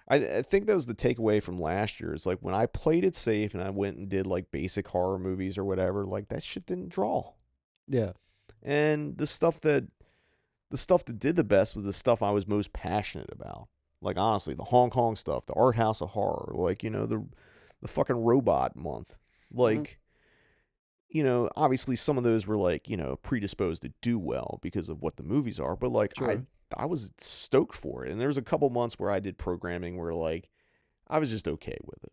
I think that was the takeaway from last year. It's like when I played it safe and I went and did like basic horror movies or whatever, like that shit didn't draw. Yeah. And the stuff that did the best was the stuff I was most passionate about. Like honestly, the Hong Kong stuff, the art house of horror, like, the fucking robot month. Like, obviously some of those were like, predisposed to do well because of what the movies are, but like Sure. I was stoked for it. And there was a couple months where I did programming where like I was just okay with it.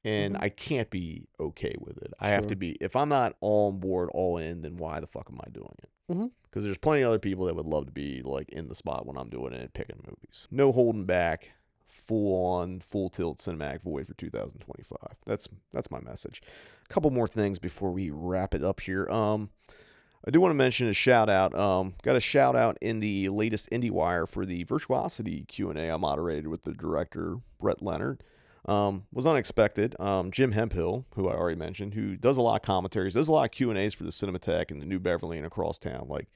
And I can't be okay with it. I have to be, if I'm not all on board, all in, then why the fuck am I doing it? Because there's plenty of other people that would love to be like in the spot when I'm doing it and picking movies. No holding back, full on, full tilt cinematic void for 2025. That's my message. A couple more things before we wrap it up here. I do want to mention a shout out. Got a shout out in the latest IndieWire for the Virtuosity Q&A I moderated with the director Brett Leonard. Was unexpected. Jim Hemphill, who I already mentioned, who does a lot of commentaries, does a lot of Q&As for the Cinematheque and the New Beverly and across town. Like,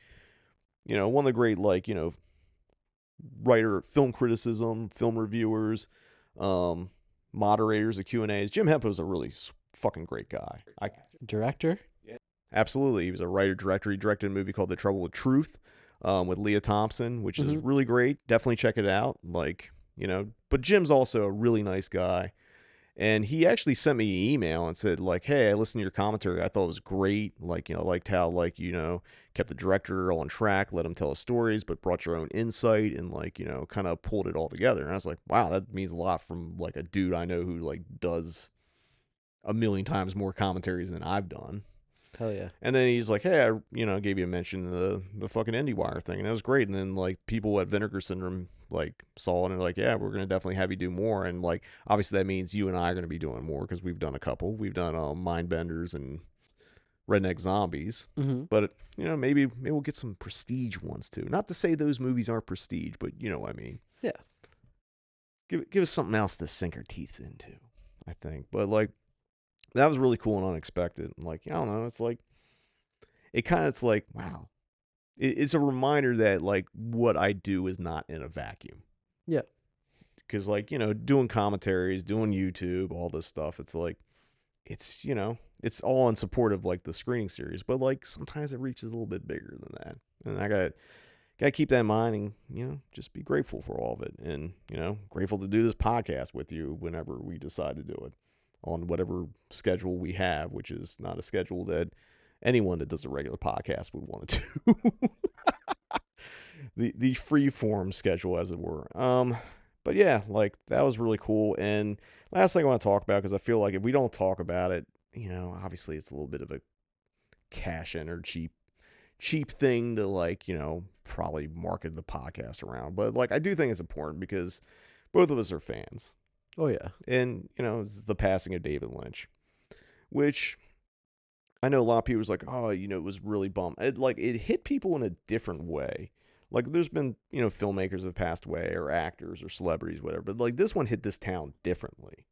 you know, one of the great, like, you know, writer, film criticism, film reviewers, moderators of Q&As. Jim Hemphill is a really fucking great guy. Director? Absolutely. He was a writer-director. He directed a movie called The Trouble with Truth with Leah Thompson, which is really great. Definitely check it out. Like, you know, but Jim's also a really nice guy. And he actually sent me an email and said, like, hey, I listened to your commentary. I thought it was great. Like, you know, liked how, like, you know, kept the director on track, let him tell his stories, but brought your own insight and, like, you know, kind of pulled it all together. And I was like, wow, that means a lot from, like, a dude I know who, like, does a million times more commentaries than I've done. Hell yeah. And then he's like, hey, I, you know, gave you a mention of the fucking IndieWire thing. And that was great. And then, like, people at Vinegar Syndrome, like, saw it and they're like, yeah, we're going to definitely have you do more. And, like, obviously that means you and I are going to be doing more because we've done a couple. We've done Mindbenders and Redneck Zombies. But, you know, maybe we'll get some prestige ones, too. Not to say those movies aren't prestige, but you know what I mean. Yeah. Give us something else to sink our teeth into, I think. But, like, that was really cool and unexpected. Like, I don't know. It's like, it's like, wow. It's a reminder that, like, what I do is not in a vacuum. Yeah. Because, like, you know, doing commentaries, doing YouTube, all this stuff, it's like, it's, you know, it's all in support of, like, the screening series. But, like, sometimes it reaches a little bit bigger than that. And I got to keep that in mind and, you know, just be grateful for all of it. And, you know, grateful to do this podcast with you whenever we decide to do it. On whatever schedule we have, which is not a schedule that anyone that does a regular podcast would want to do. the free form schedule, as it were. But yeah, like, that was really cool. And last thing I want to talk about, because I feel like if we don't talk about it, you know, obviously it's a little bit of a cash in or cheap thing to, like, you know, probably market the podcast around. But, like, I do think it's important because both of us are fans. Oh, yeah. And, you know, it's the passing of David Lynch, which I know a lot of people was like, oh, you know, it was really bummed. It hit people in a different way. Like, there's been, you know, filmmakers that have passed away or actors or celebrities, whatever. But, like, this one hit this town differently.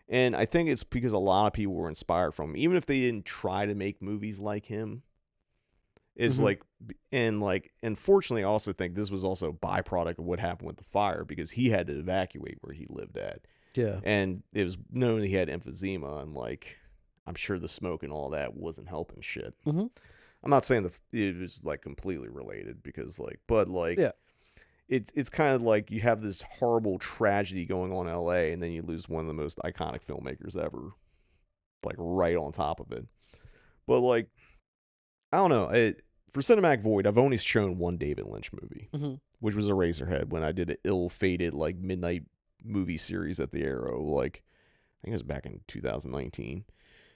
And I think it's because a lot of people were inspired from him. Even if they didn't try to make movies like him. Is like, and fortunately, I also think this was also a byproduct of what happened with the fire because he had to evacuate where he lived at. Yeah. And it was known that he had emphysema, and, like, I'm sure the smoke and all that wasn't helping shit. I'm not saying it was, like, completely related because, like, but, like, yeah. It's kind of like you have this horrible tragedy going on in LA, and then you lose one of the most iconic filmmakers ever, like, right on top of it. But, like, I don't know. For Cinematic Void, I've only shown one David Lynch movie, which was Eraserhead when I did an ill-fated, like, midnight movie series at the Arrow. Like, I think it was back in 2019.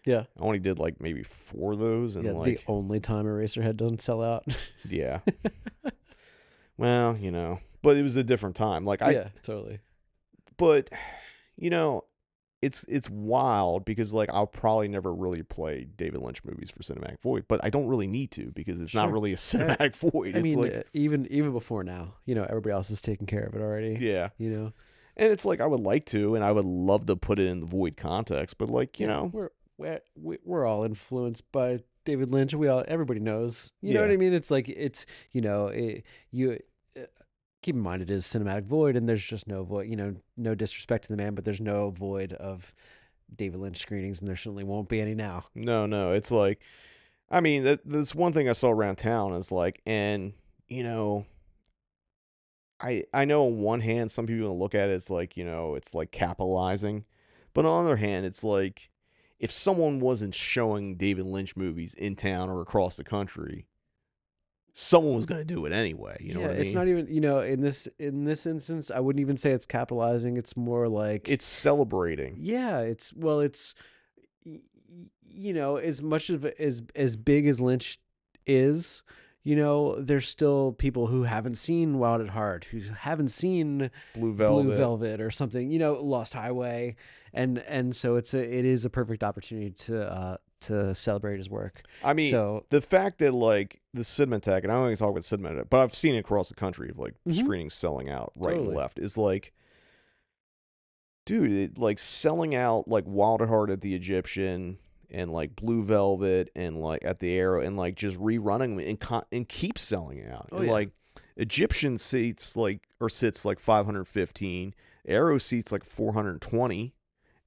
Yeah. I only did, like, maybe 4 of those. And, yeah, like, the only time Eraserhead doesn't sell out. Yeah. Well, you know, but it was a different time. Like, yeah, totally. But, you know, it's wild because, like, I'll probably never really play David Lynch movies for Cinematic Void, but I don't really need to because it's not really a Cinematic Void. I it's mean, like, even before now, you know, everybody else is taking care of it already. Yeah. You know, and it's like I would like to, and I would love to put it in the Void context, but, like, you know, we're all influenced by David Lynch. Everybody knows. You know what I mean? It's like you know keep in mind it is Cinematic Void, and there's just no void. You know, no disrespect to the man, but there's no void of David Lynch screenings, and there certainly won't be any now. No, it's like, I mean, this one thing I saw around town is like, and, you know, I know on one hand some people look at it as like, you know, it's like capitalizing, but on the other hand, it's like if someone wasn't showing David Lynch movies in town or across the country, someone was going to do it anyway. You know Yeah, what I mean? it's not even, you know, in this instance, I wouldn't even say it's capitalizing. It's more like, It's celebrating. yeah, it's, well, it's, you know, as much of it as big as Lynch is, you know, there's still people who haven't seen Wild at Heart, who haven't seen Blue Blue Velvet. Velvet or something, you know, Lost Highway, and so it is a perfect opportunity to celebrate his work. I mean, So the fact that like the Cinematheque, and I don't even talk about Cinematheque, but I've seen it across the country of like screenings selling out right and Totally. left, is like, dude, like selling out like Wild at Heart at the Egyptian and like Blue Velvet and like at the Arrow and like just rerunning them and keep selling out. Oh, and yeah. like Egyptian seats like or sits like 515, Arrow seats like 420,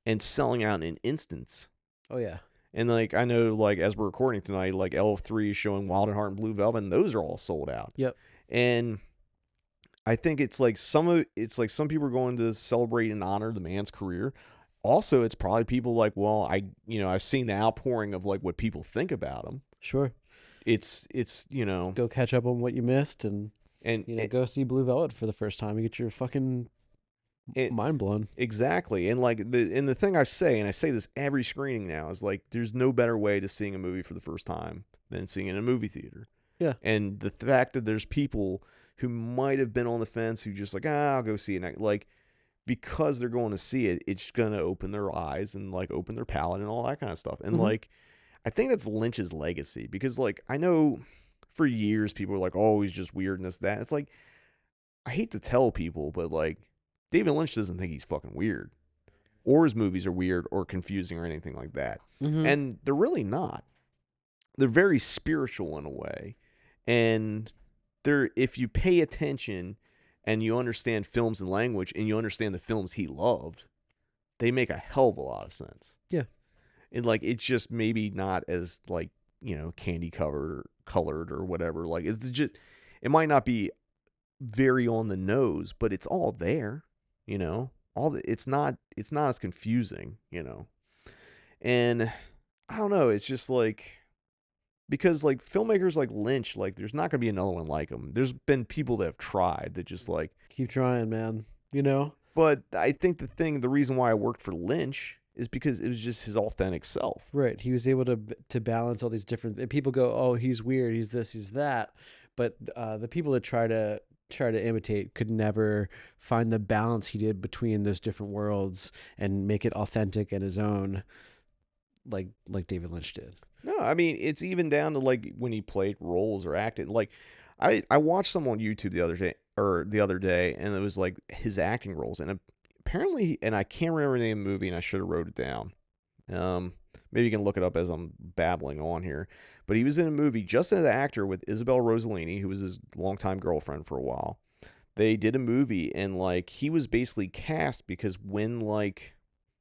and selling out in instants. Oh yeah. And like I know like as we're recording tonight, like L3 is showing Wild at Heart and Blue Velvet, and those are all sold out. Yep. And I think it's like some people are going to celebrate and honor the man's career. Also, it's probably people like, well, I've seen the outpouring of like what people think about him. Sure. It's Go catch up on what you missed, and and you know, go see Blue Velvet for the first time. You get your fucking mind blown. Exactly. And like the thing I say, and I say this every screening now, is like there's no better way to seeing a movie for the first time than seeing it in a movie theater. Yeah. And the fact that there's people who might have been on the fence who just like, I'll go see it. Like, because they're going to see it, it's going to open their eyes and like open their palate and all that kind of stuff. And like, I think that's Lynch's legacy, because like, I know for years people were like, oh, he's just weird and this, that. It's like, I hate to tell people, but like, David Lynch doesn't think he's fucking weird, or his movies are weird or confusing or anything like that. And they're really not. They're very spiritual in a way. And if you pay attention and you understand films and language and you understand the films he loved, they make a hell of a lot of sense. Yeah. And like, it's just maybe not as like, candy colored or whatever. Like, it's just, it might not be very on the nose, but it's all there, it's not as confusing, and I don't know. It's just like, because like filmmakers like Lynch, like there's not gonna be another one like him. There's been people that have tried that just like keep trying, man. But I think the reason why I worked for Lynch is because it was just his authentic self. Right. He was able to balance all these different. People go, oh, he's weird, he's this, he's that. But the people that try to imitate could never find the balance he did between those different worlds and make it authentic and his own, like David Lynch did. No, I mean, it's even down to like when he played roles or acted. Like I watched some on YouTube the other day, and it was like his acting roles, and apparently, and I can't remember the name of the movie, and I should have wrote it down. Maybe you can look it up as I'm babbling on here. But he was in a movie just as an actor with Isabel Rossellini, who was his longtime girlfriend for a while. They did a movie, and like he was basically cast because when like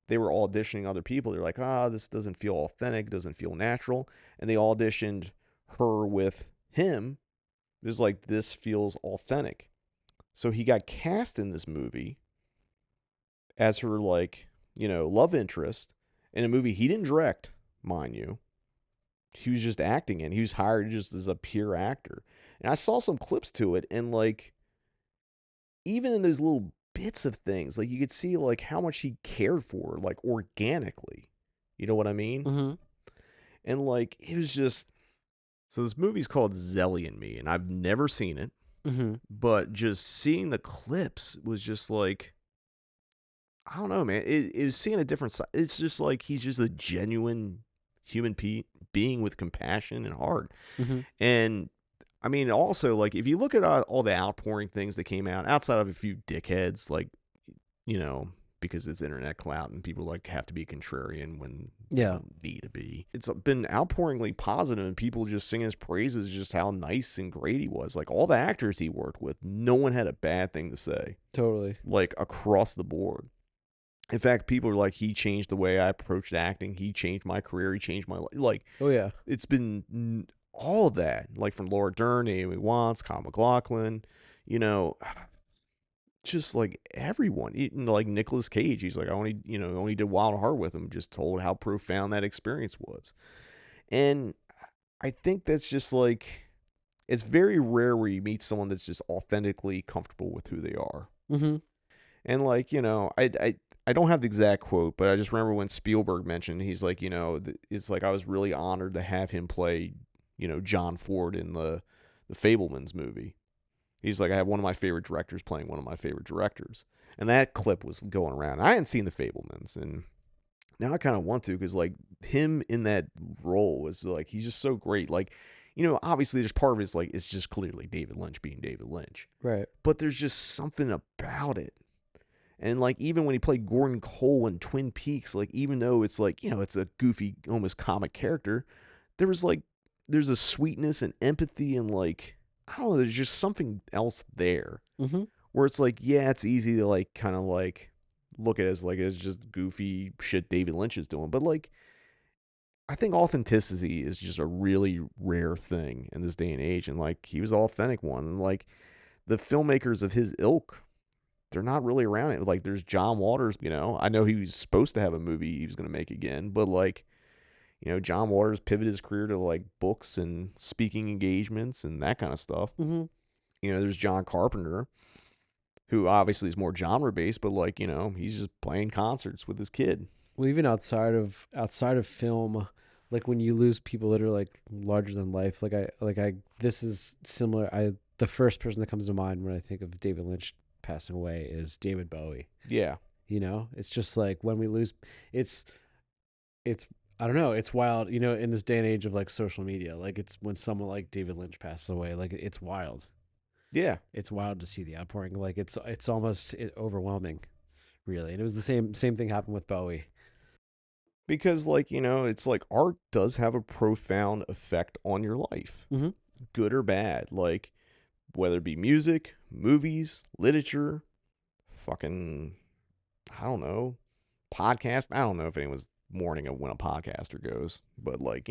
they were auditioning other people, they're like, this doesn't feel authentic, doesn't feel natural, and they auditioned her with him. It was like, this feels authentic. So he got cast in this movie as her like, love interest in a movie he didn't direct, mind you. He was just acting in. He was hired just as a pure actor. And I saw some clips to it, and like, even in those little bits of things, like you could see like how much he cared for her, like organically. You know what I mean? Mm-hmm. And like, it was just, so this movie's called Zelly and Me, and I've never seen it, but just seeing the clips was just like, I don't know, man. It was seeing a different side. It's just like, he's just a genuine human being with compassion and heart. And I mean, also, like, if you look at all the outpouring things that came out, outside of a few dickheads, like, because it's internet clout and people like have to be contrarian when they don't need to be. It's been outpouringly positive, and people just singing his praises, just how nice and great he was. Like, all the actors he worked with, no one had a bad thing to say. Totally. Like, across the board. In fact, people are like, he changed the way I approached acting. He changed my career. He changed my life. Like, oh yeah, it's been all of that. Like from Laura Dern, Amy Watts, Kyle MacLachlan, just like everyone. Like Nicolas Cage, he's like, I only did Wild Heart with him. Just told how profound that experience was, and I think that's just like, it's very rare where you meet someone that's just authentically comfortable with who they are. Mm-hmm. And like, I don't have the exact quote, but I just remember when Spielberg mentioned, he's like, it's like I was really honored to have him play, John Ford in the Fabelmans movie. He's like, I have one of my favorite directors playing one of my favorite directors. And that clip was going around. I hadn't seen the Fabelmans, and now I kind of want to, because like him in that role was like, he's just so great. Like, obviously there's part of it's like, it's just clearly David Lynch being David Lynch. Right. But there's just something about it. And like, even when he played Gordon Cole in Twin Peaks, like, even though it's like, it's a goofy, almost comic character, there's a sweetness and empathy and like, I don't know, there's just something else there. Mm-hmm. Where it's like, yeah, it's easy to like, kind of like, look at it as like, it's just goofy shit David Lynch is doing. But like, I think authenticity is just a really rare thing in this day and age. And like, he was an authentic one. And like, the filmmakers of his ilk, they're not really around it. Like, there's John Waters, I know he was supposed to have a movie he was going to make again, but like, John Waters pivoted his career to like books and speaking engagements and that kind of stuff. Mm-hmm. There's John Carpenter, who obviously is more genre based, but like, he's just playing concerts with his kid. Well, even outside of film, like when you lose people that are like larger than life, this is similar. The first person that comes to mind when I think of David Lynch passing away is David Bowie. Yeah. It's just like when we lose, it's I don't know, it's wild, in this day and age of like social media, like it's when someone like David Lynch passes away, like it's wild. Yeah. It's wild to see the outpouring. Like it's almost overwhelming, really. And it was the same thing happened with Bowie. Because like, it's like art does have a profound effect on your life. Mm-hmm. Good or bad. Like, whether it be music, movies, literature, fucking, I don't know, podcast. I don't know if anyone's mourning when a podcaster goes, but like,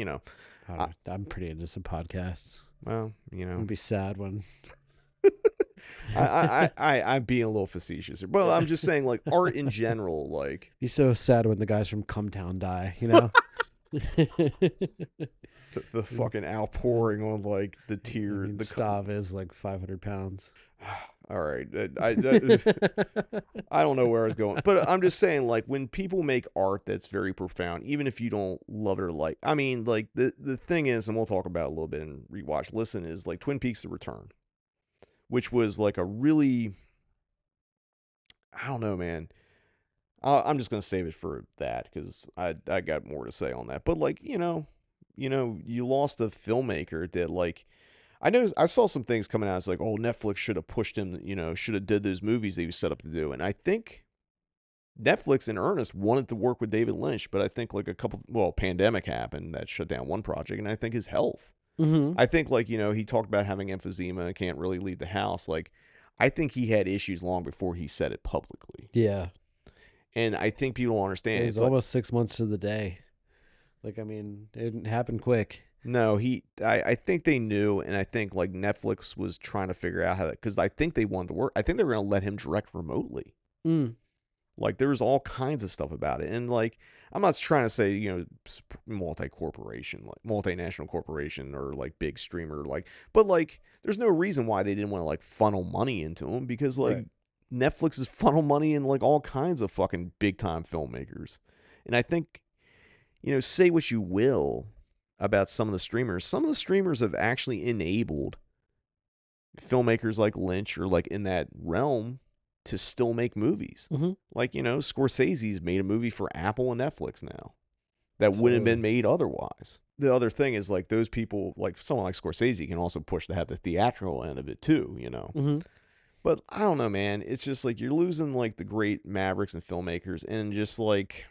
I'm pretty into some podcasts. Well, I'd be sad when I'm being a little facetious here, but I'm just saying, like, art in general, like, be so sad when the guys from Cumtown die, the fucking outpouring on like the tier. The Stav is like 500 pounds. All right, I don't know where I was going, but I'm just saying, like, when people make art that's very profound, even if you don't love it or like, I mean, like the thing is, and we'll talk about it a little bit in rewatch. Listen, is like Twin Peaks: The Return, which was like a really, I don't know, man. I'm just gonna save it for that because I got more to say on that. But like, you lost a filmmaker that like. I saw some things coming out. It's like, oh, Netflix should have pushed him, should have did those movies that he was set up to do. And I think Netflix in earnest wanted to work with David Lynch, but I think like pandemic happened that shut down one project, and I think his health. Mm-hmm. I think like, he talked about having emphysema and can't really leave the house. Like, I think he had issues long before he said it publicly. Yeah. And I think people don't understand. It's almost 6 months to the day. Like, I mean, it didn't happen quick. No, I think they knew, and I think like Netflix was trying to figure out how to, because I think they wanted to work. I think they were going to let him direct remotely. Like, there was all kinds of stuff about it. And like, I'm not trying to say, multi-corporation, like multinational corporation or like big streamer, like, but like, there's no reason why they didn't want to like funnel money into him, because like right. Netflix is funnel money in like all kinds of fucking big time filmmakers. And I think, say what you will about some of the streamers have actually enabled filmmakers like Lynch or like in that realm to still make movies. Mm-hmm. Like, Scorsese's made a movie for Apple and Netflix now that wouldn't have been made otherwise. The other thing is like those people, like someone like Scorsese can also push to have the theatrical end of it too, Mm-hmm. But I don't know, man. It's just like you're losing like the great mavericks and filmmakers, and just like,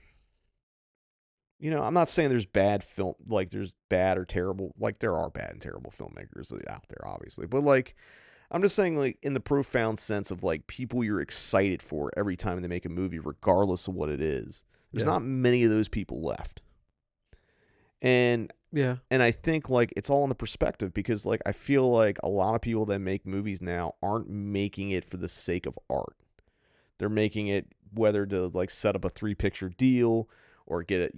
I'm not saying there's bad film, like there's bad or terrible, like there are bad and terrible filmmakers out there, obviously. But like, I'm just saying, like, in the profound sense of like people you're excited for every time they make a movie, regardless of what it is. There's not many of those people left. And I think like it's all in the perspective, because like I feel like a lot of people that make movies now aren't making it for the sake of art. They're making it whether to like set up a 3-picture deal, or get it,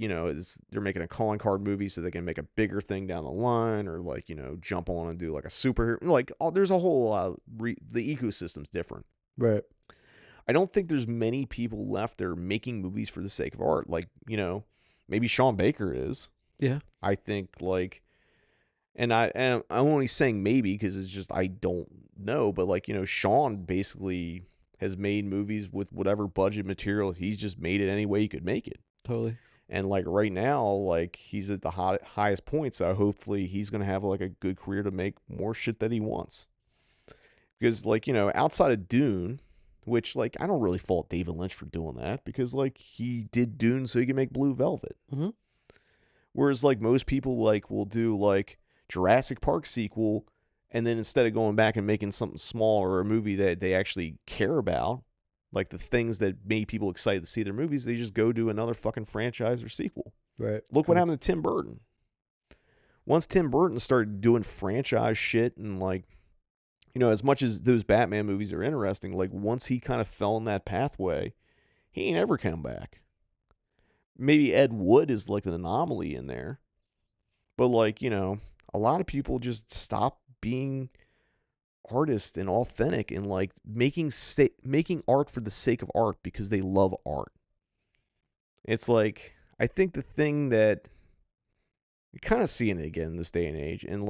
they're making a calling card movie so they can make a bigger thing down the line, or like, jump on and do like a superhero. Like, there's a whole, the ecosystem's different. Right. I don't think there's many people left that are making movies for the sake of art. Like, maybe Sean Baker is. Yeah. I think like, and I'm only saying maybe because it's just, I don't know, but like, Sean basically has made movies with whatever budget material. He's just made it any way he could make it. Totally. And like right now, like he's at the highest point. So hopefully he's going to have like a good career to make more shit that he wants. Because like, outside of Dune, which like, I don't really fault David Lynch for doing that, because like he did Dune so he can make Blue Velvet. Mm-hmm. Whereas like most people like will do like Jurassic Park sequel, and then instead of going back and making something small or a movie that they actually care about, like the things that made people excited to see their movies, they just go do another fucking franchise or sequel. Right. Look what happened to Tim Burton. Once Tim Burton started doing franchise shit, and like, as much as those Batman movies are interesting, like once he kind of fell in that pathway, he ain't ever come back. Maybe Ed Wood is like an anomaly in there. But like, a lot of people just stop being artist and authentic and like making art for the sake of art because they love art. It's like, I think the thing that you're kind of seeing it again in this day and age, and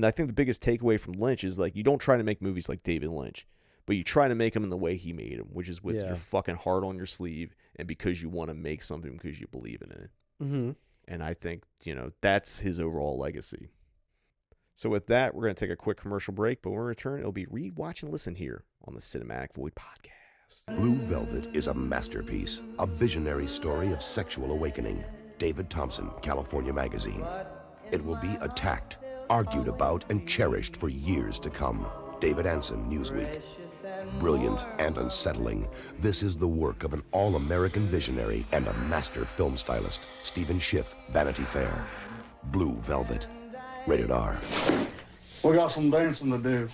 I think the biggest takeaway from Lynch is like, you don't try to make movies like David Lynch, but you try to make them in the way he made them, which is with your fucking heart on your sleeve and because you want to make something because you believe in it. Mm-hmm. And I think, that's his overall legacy. So with that, we're going to take a quick commercial break, but when we return, it'll be Read, Watch, and Listen here on the Cinematic Void Podcast. Blue Velvet is a masterpiece, a visionary story of sexual awakening. David Thompson, California Magazine. It will be attacked, argued about, and cherished for years to come. David Anson, Newsweek. Brilliant and unsettling, this is the work of an all-American visionary and a master film stylist, Stephen Schiff, Vanity Fair. Blue Velvet. Rated R. We got some dancing to do.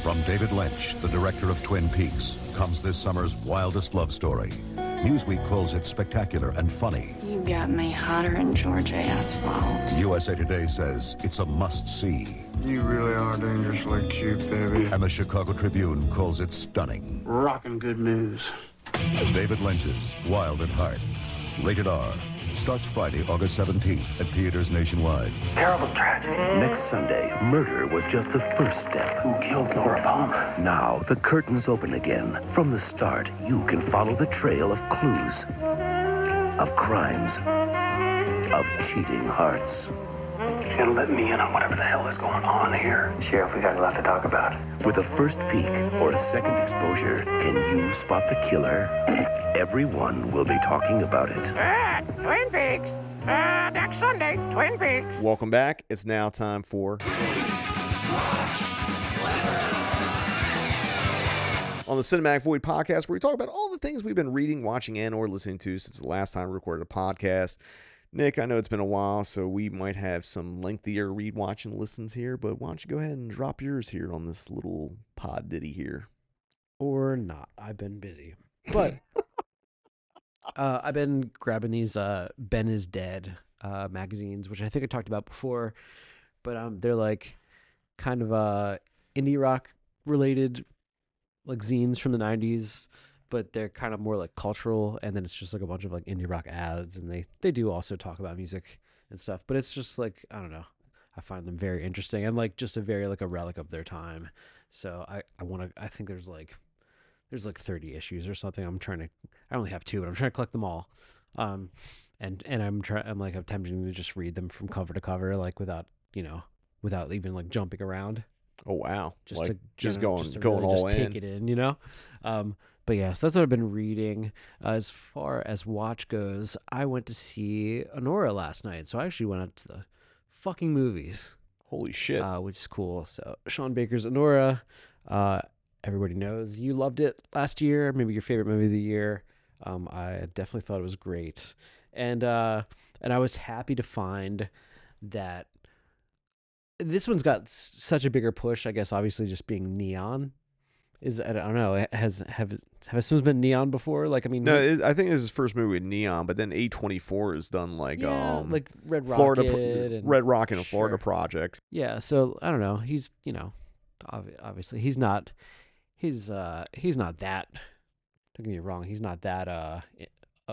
From David Lynch, the director of Twin Peaks, comes this summer's wildest love story. Newsweek calls it spectacular and funny. You got me hotter than Georgia asphalt. USA Today says it's a must-see. You really are dangerously cute, baby. And the Chicago Tribune calls it stunning. Rockin' good news. David Lynch's Wild at Heart. Rated R. Starts Friday, August 17th at theaters nationwide. Terrible tragedy. Next Sunday, murder was just the first step. Who killed Laura Palmer? Now, the curtains open again. From the start, you can follow the trail of clues, of crimes, of cheating hearts. You gotta let me in on whatever the hell is going on here. Sheriff, we got a lot to talk about. With a first peek or a second exposure, can you spot the killer? Everyone will be talking about it. Twin Peaks. Next Sunday, Twin Peaks. Welcome back. It's now time for on the Cinematic Void Podcast, where we talk about all the things we've been reading, watching, and or listening to since the last time we recorded a podcast. Nick, I know it's been a while, so we might have some lengthier read, watch, and listens here, but why don't you go ahead and drop yours here on this little pod ditty here? Or not. I've been busy. But I've been grabbing these Ben is Dead magazines, which I think I talked about before, but they're like kind of indie rock related, like zines from the 90s, but they're kind of more like cultural, and then it's just like a bunch of like indie rock ads, and they do also talk about music and stuff, but it's just like, I don't know, I find them very interesting and like just a very like a relic of their time. So I think there's like 30 issues or something. I only have 2, but I'm trying to collect them all. And I'm tempted to just read them from cover to cover, like without even like jumping around. Oh wow! Just like, to going really all just in. take it in, But yes, that's what I've been reading. As far as watch goes, I went to see Honora last night, so I actually went out to the fucking movies. Holy shit! Which is cool. So Sean Baker's Honora. Everybody knows you loved it last year. Maybe your favorite movie of the year. I definitely thought it was great, and I was happy to find that this one's got such a bigger push, I guess, obviously just being neon. I don't know. Have his films been neon before? Like, I mean, No, I think this is his first movie with neon, but then A24 has done like like Red Florida Rocket and Red Rock and a Florida Sure. Project. Yeah, so I don't know. He's obviously he's not that. Don't get me wrong. He's not that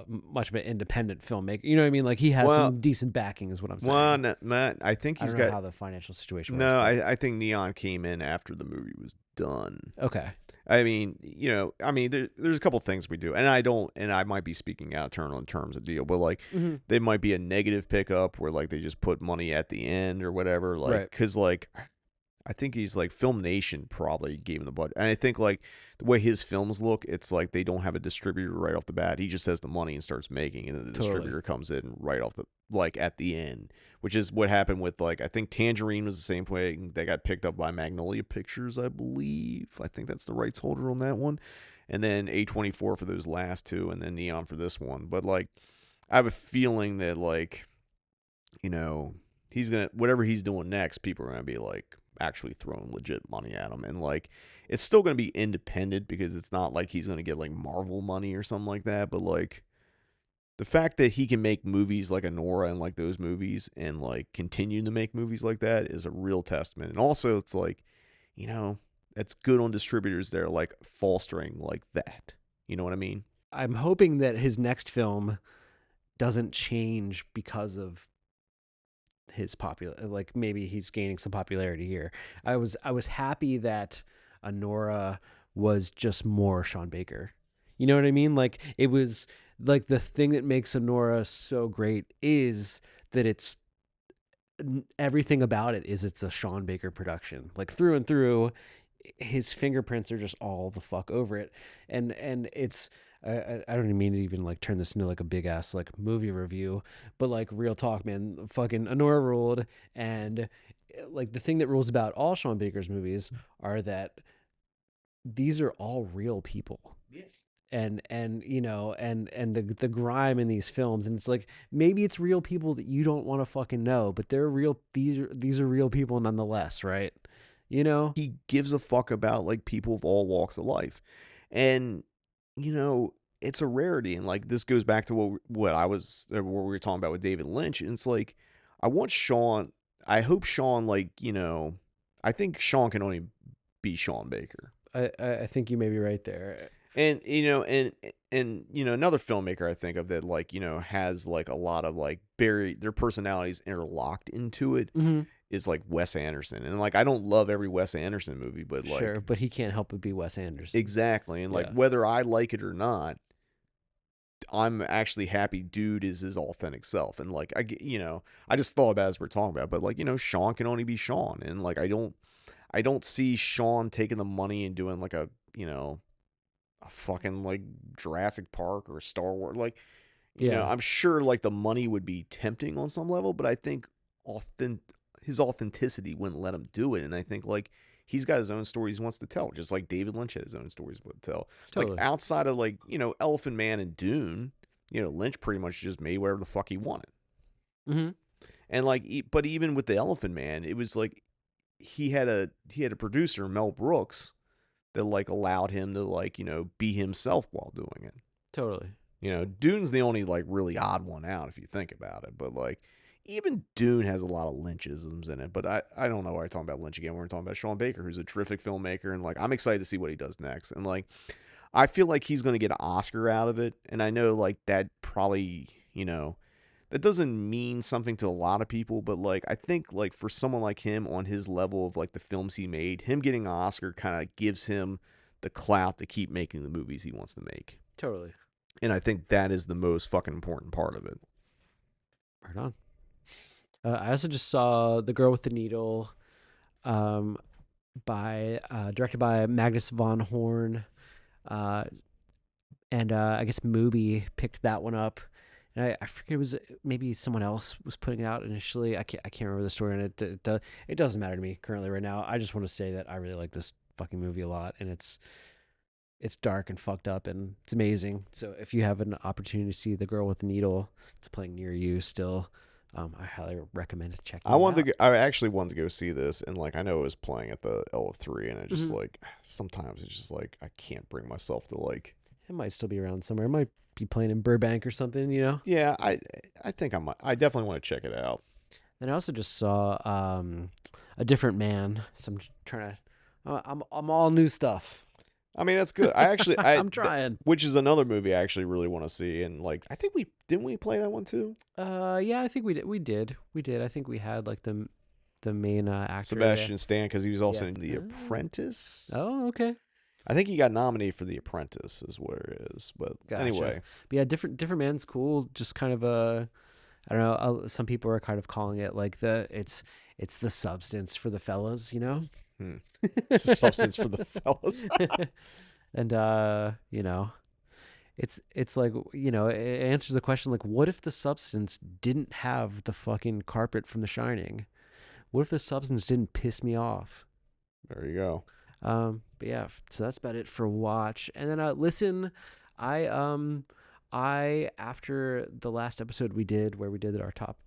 much of an independent filmmaker. You know what I mean? Like he has some decent backing, is what I'm saying. Well, no, Matt, I think he's I don't know got how the financial situation works. no. but- I think Neon came in after the movie was done. Okay. I mean, there's a couple things we do, and I might be speaking out of turn in terms of deal, but like, they might be a negative pickup where like they just put money at the end or whatever, like, Right. because like, I think he's like Film Nation probably gave him the budget, and I think like the way his films look, it's like they don't have a distributor right off the bat. He just has the money and starts making, and then the distributor comes in right off the at the end, which is what happened with like I think Tangerine was the same way. They got picked up by Magnolia Pictures, I believe. I think that's the rights holder on that one, and then A24 for those last two, and then Neon for this one. But like, I have a feeling that like, he's gonna whatever he's doing next, people are gonna be like actually throwing legit money at him, and like it's still going to be independent because it's not like he's going to get like Marvel money or something like that, but like the fact that he can make movies like Anora and like those movies and like continue to make movies like that is a real testament. And also it's like, that's good on distributors that are like fostering like that. You know what I mean? I'm hoping that his next film doesn't change because of his like maybe he's gaining some popularity here. I was happy that Anora was just more Sean Baker. You know what I mean? Like it was like the thing that makes Anora so great is that it's everything about it is it's a Sean Baker production. Like through and through, his fingerprints are just all the fuck over it. And it's I don't even mean to even like turn this into like a big ass like movie review, but like real talk, man, fucking Anora ruled. And like the thing that rules about all Sean Baker's movies are that these are all real people. Yeah. And the grime in these films, and it's like maybe it's real people that you don't want to fucking know, but they're real. These are real people nonetheless, right? He gives a fuck about like people of all walks of life, and it's a rarity. And like this goes back to what we were talking about with David Lynch, and it's like I hope Sean like I think Sean can only be Sean Baker. I think you may be right there. And another filmmaker I think of that like has like a lot of like their personalities interlocked into it is like Wes Anderson. And like I don't love every Wes Anderson movie, but like sure, but he can't help but be Wes Anderson. Exactly. And like whether I like it or not, I'm actually happy dude is his authentic self. And like I just thought about it as we're talking about, but like Sean can only be Sean, and like I don't see Sean taking the money and doing like a fucking like Jurassic Park or Star Wars. Like, I'm sure like the money would be tempting on some level, but I think his authenticity wouldn't let him do it. And I think like he's got his own stories he wants to tell, just like David Lynch had his own stories to tell. Totally. Like outside of like, Elephant Man and Dune, Lynch pretty much just made whatever the fuck he wanted. Mm-hmm. And like, but even with the Elephant Man, it was like he had a producer, Mel Brooks, that like allowed him to like be himself while doing it. Totally. Dune's the only like really odd one out if you think about it, but like even Dune has a lot of Lynchisms in it. But I don't know why we're talking about Lynch again. We're talking about Sean Baker, who's a terrific filmmaker, and like I'm excited to see what he does next. And like I feel like he's going to get an Oscar out of it, and I know like that probably that doesn't mean something to a lot of people, but like I think like for someone like him on his level of like the films he made, him getting an Oscar kind of gives him the clout to keep making the movies he wants to make. Totally. And I think that is the most fucking important part of it. Right on. I also just saw The Girl with the Needle, directed by Magnus von Horn, and I guess Mubi picked that one up. And I forget, it was maybe someone else was putting it out initially. I can't remember the story, and it doesn't matter to me currently right now. I just want to say that I really like this fucking movie a lot, and it's dark and fucked up, and it's amazing. So if you have an opportunity to see The Girl with the Needle, it's playing near you still. I highly recommend checking I it wanted out. to. I actually wanted to go see this, and like I know it was playing at the L3, and I just Mhm. like sometimes it's just like I can't bring myself to like. It might still be around somewhere. It might be playing in Burbank or something, you know? Yeah, I think I might. I definitely want to check it out. And I also just saw A Different Man. So I'm trying to. I'm all new stuff. I mean, that's good. I actually, I'm trying. which is another movie I actually really want to see, and like I think we didn't we play that one too. Yeah, I think we did. We did. I think we had like the main actor. Sebastian Stan, because he was also Yeah. in The Apprentice. Oh, okay. I think he got nominated for The Apprentice, is where it is. But Gotcha. anyway, But yeah, different man's cool. Just kind of a, I don't know. Some people are kind of calling it like it's the substance for the fellas, you know. It's a substance for the fellas. And you know, it's like, you know, it answers the question like, what if the substance didn't have the fucking carpet from The Shining? What if the substance didn't piss me off? There you go. But yeah, so that's about it for watch. And then listen, I after the last episode we did where we did our top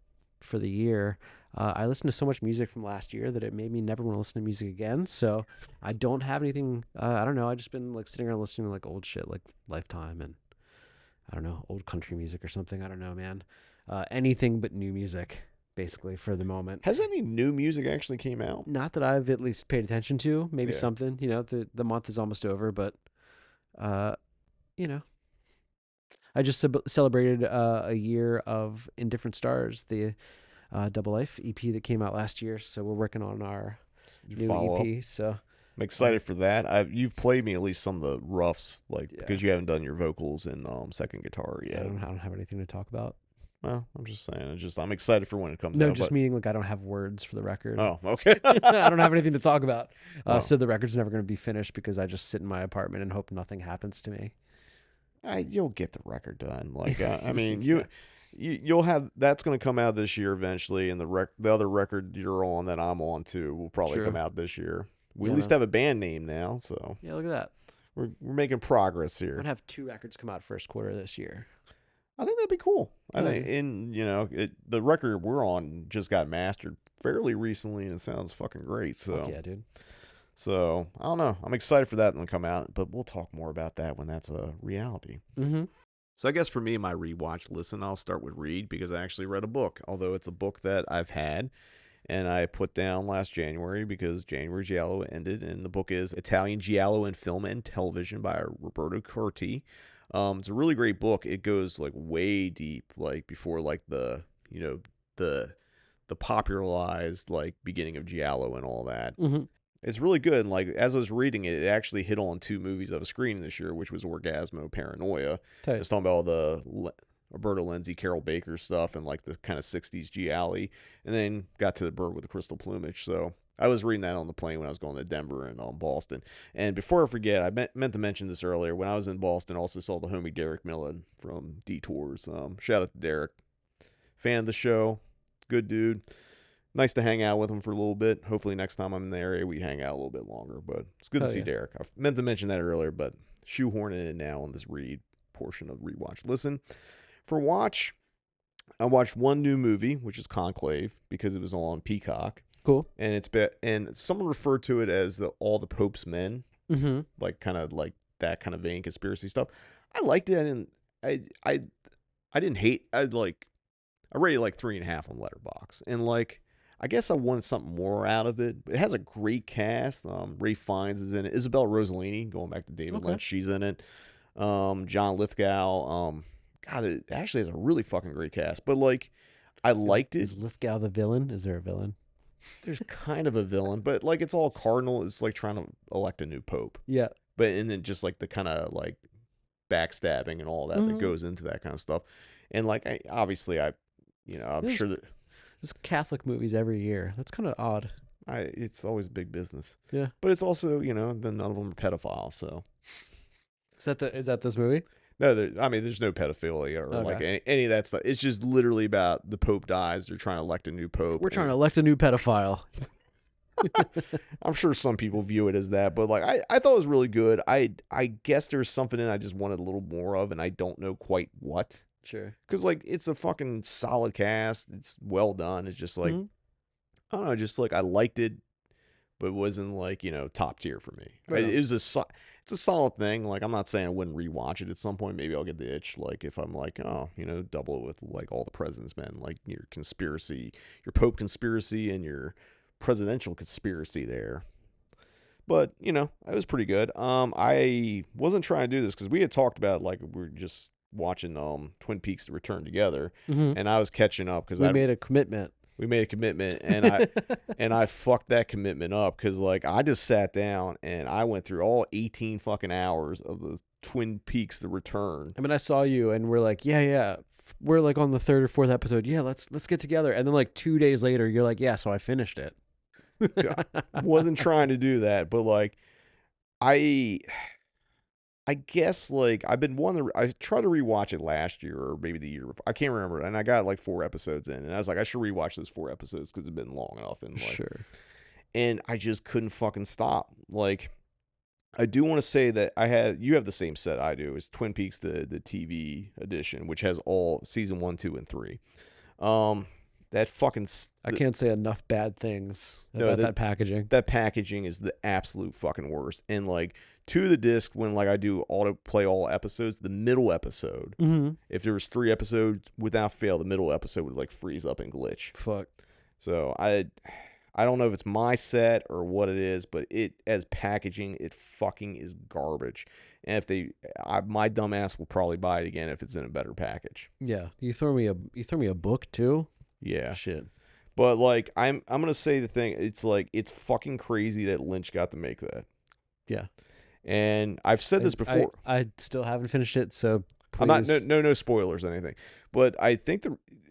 for the year, I listened to so much music from last year that it made me never want to listen to music again. So I don't have anything. I don't know. I just been like sitting around listening to like old shit like Lifetime and I don't know, old country music or something. I don't know, man. Anything but new music, basically, for the moment. Has any new music actually came out? Not that I've at least paid attention to. Maybe Yeah. something. You know, the month is almost over, but you know, I just celebrated a year of Indifferent Stars, the Double Life EP that came out last year. So we're working on our new Follow-up. EP. So I'm excited for that. You've played me at least some of the roughs, like Yeah. because you haven't done your vocals and second guitar I yet. don't have anything to talk about. Well, I'm just saying. I'm excited for when it comes No, out. just meaning like I don't have words for the record. Oh, okay. I don't have anything to talk about. Oh. So the record's never going to be finished because I just sit in my apartment and hope nothing happens to me. You'll get the record done. Like I mean, you'll have that's going to come out this year eventually, and the other record you're on that I'm on too will probably True. come out this year. We Yeah, at least man. have a band name now, so Yeah, look at that. we're making progress I'm here. going to have 2 records come out first quarter this year. I think that'd be cool. I Yeah. think, and you know, the record we're on just got mastered fairly recently, and it sounds fucking great. So Fuck yeah, dude. So I don't know. I'm excited for that one to come out, but we'll talk more about that when that's a reality. Mm-hmm. So I guess for me, my rewatch listen, I'll start with Read because I actually read a book, although it's a book that I've had and I put down last January because January Giallo ended, and the book is Italian Giallo in Film and Television by Roberto Curti. It's a really great book. It goes like way deep, like before like the popularized like beginning of Giallo and all that. Mm-hmm. It's really good. And like as I was reading it, it actually hit on 2 movies I was screening this year, which was Orgasmo, Paranoia. Tight. It's talking about all the Roberto Lenzi, Carol Baker stuff and like the kind of 60s Gialli, and then got to The Bird with the Crystal Plumage. So I was reading that on the plane when I was going to Denver and Boston. And before I forget, I meant to mention this earlier. When I was in Boston, I also saw the homie Derek Millen from Detours. Shout out to Derek. Fan of the show. Good dude. Nice to hang out with him for a little bit. Hopefully next time I'm in the area, we hang out a little bit longer. But it's good to see Derek. I meant to mention that earlier, but shoehorning it now on this read portion of Rewatch. Listen, for watch, I watched one new movie, which is Conclave, because it was on Peacock. Cool. And and someone referred to it as All the Pope's Men, Mm-hmm. like kind of like that kind of vein, conspiracy stuff. I liked it, and I didn't hate. I rated like 3.5 on Letterboxd, and like I guess I wanted something more out of it. It has a great cast. Ray Fiennes is in it. Isabella Rossellini, going back to David Lynch, she's in it. John Lithgow. God, it actually has a really fucking great cast. But like, I liked it. Is Lithgow the villain? Is there a villain? There's kind of a villain, but like it's all cardinal. It's like trying to elect a new pope. Yeah. But and then just like the kind of like backstabbing and all that that goes into that kind of stuff. And like I'm sure that there's Catholic movies every year. That's kind of odd. it's always big business. Yeah. But it's also, then none of them are pedophiles, so. Is that this movie? No, there's no pedophilia or like any of that stuff. It's just literally about the Pope dies. They're trying to elect a new Pope. We're trying to elect a new pedophile. I'm sure some people view it as that, but like I thought it was really good. I guess there's something in it I just wanted a little more of, and I don't know quite what. Sure. Because, like, it's a fucking solid cast. It's well done. It's just like, I don't know, just like I liked it, but it wasn't like, top tier for me. Right on. It's a solid thing. Like, I'm not saying I wouldn't rewatch it at some point. Maybe I'll get the itch. Like, if I'm like, double it with like All the President's Men, like your conspiracy, your Pope conspiracy and your presidential conspiracy there. But, it was pretty good. I wasn't trying to do this because we had talked about, like, we were just watching Twin Peaks to return together, and I was catching up because we made a commitment. We made a commitment, and I fucked that commitment up because, like, I just sat down and I went through all 18 fucking hours of the Twin Peaks The Return. I mean, I saw you, and we're like, yeah, we're like on the 3rd or 4th episode. Yeah, let's get together. And then like 2 days later, you're like, yeah, so I finished it. I wasn't trying to do that, but like, I guess, like, I've been I tried to rewatch it last year or maybe the year before. I can't remember. And I got like 4 episodes in, and I was like, I should rewatch those 4 episodes because it's been long enough. And like, sure. And I just couldn't fucking stop. Like, I do want to say that you have the same set I do. It's Twin Peaks, the TV edition, which has all season 1, 2, and 3. That fucking... I can't say enough bad things about that packaging. That packaging is the absolute fucking worst. And, like, to the disc, when, like, I do play all episodes, the middle episode, if there was 3 episodes, without fail, the middle episode would, like, freeze up and glitch. Fuck. So, I don't know if it's my set or what it is, but as packaging, it fucking is garbage. And if my dumb ass will probably buy it again if it's in a better package. Yeah. You throw me a book, too? Yeah. Shit. But, like, I'm gonna say the thing. It's like, it's fucking crazy that Lynch got to make that. Yeah. And I've said this before. I still haven't finished it, so please. I'm not no spoilers or anything. But I think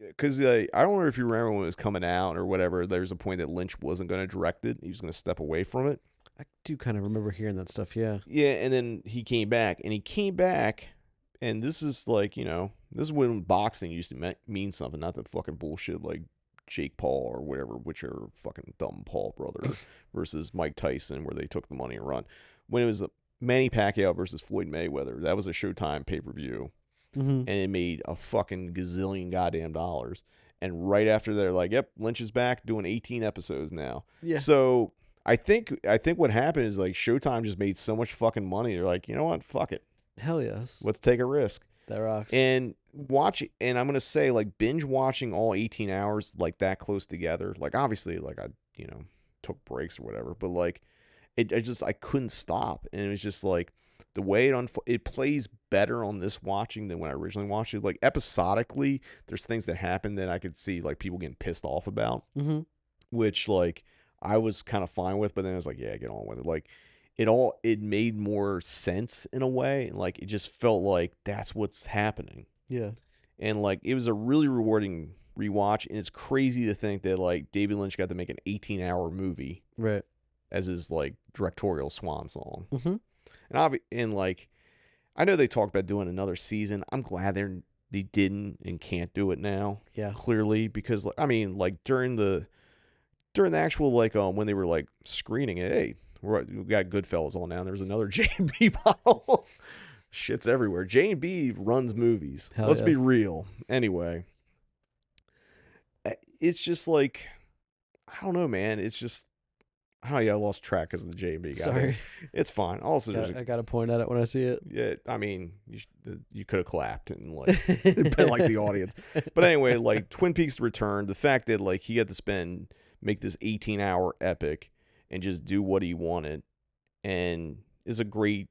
because I don't know if you remember when it was coming out or whatever. There's a point that Lynch wasn't going to direct it. He was going to step away from it. I do kind of remember hearing that stuff. Yeah. Yeah, and then he came back, and this is like, this is when boxing used to mean something, not the fucking bullshit like Jake Paul or whatever, which are fucking dumb Paul brother versus Mike Tyson, where they took the money and run. When it was Manny Pacquiao versus Floyd Mayweather, that was a Showtime pay-per-view, and it made a fucking gazillion goddamn dollars. And right after they're like, yep, Lynch is back doing 18 episodes now. Yeah. So I think what happened is, like, Showtime just made so much fucking money. They're like, you know what? Fuck it. Hell yes. Let's take a risk. That rocks. And and I'm going to say, like, binge watching all 18 hours, like, that close together. Like, obviously, like, I, took breaks or whatever, but, like, I couldn't stop. And it was just, like, the way it plays better on this watching than when I originally watched it. Like, episodically, there's things that happen that I could see, like, people getting pissed off about, which, like, I was kind of fine with, but then I was like, yeah, get on with it. Like, it made more sense in a way. Like, it just felt like that's what's happening. Yeah. And, like, it was a really rewarding rewatch, and it's crazy to think that, like, David Lynch got to make an 18-hour movie. Right. As his, like, directorial swan song. And like, I know they talked about doing another season. I'm glad they didn't and can't do it now. Yeah. Clearly, because, I mean, like, during the actual, like, when they were, like, screening it, hey, we got Goodfellas on now. There's another J&B bottle. Shit's everywhere. J&B runs movies. Let's be real. Anyway, it's just like, I don't know, man. It's just, I lost track because of the J&B guy. Sorry. It's fine. Also, I got to point at it when I see it. Yeah, I mean, you could have clapped and, like, been like the audience. But anyway, like, Twin Peaks Return, the fact that, like, he got to make this 18-hour epic and just do what he wanted, and is a great,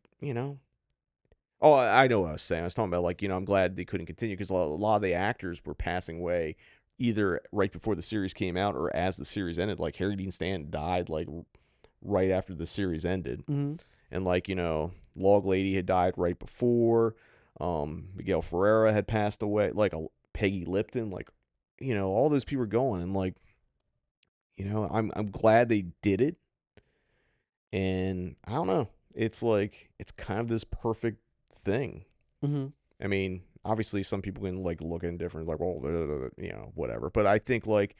Oh, I know what I was saying. I was talking about, like, I'm glad they couldn't continue because a lot of the actors were passing away either right before the series came out or as the series ended. Like, Harry Dean Stanton died, like, right after the series ended. And, like, Log Lady had died right before. Miguel Ferreira had passed away. Like, Peggy Lipton. Like, all those people were going. And, like, I'm glad they did it. And I don't know. It's like, it's kind of this perfect thing. I mean, obviously some people can, like, look at it different, like, well, whatever. But I think, like,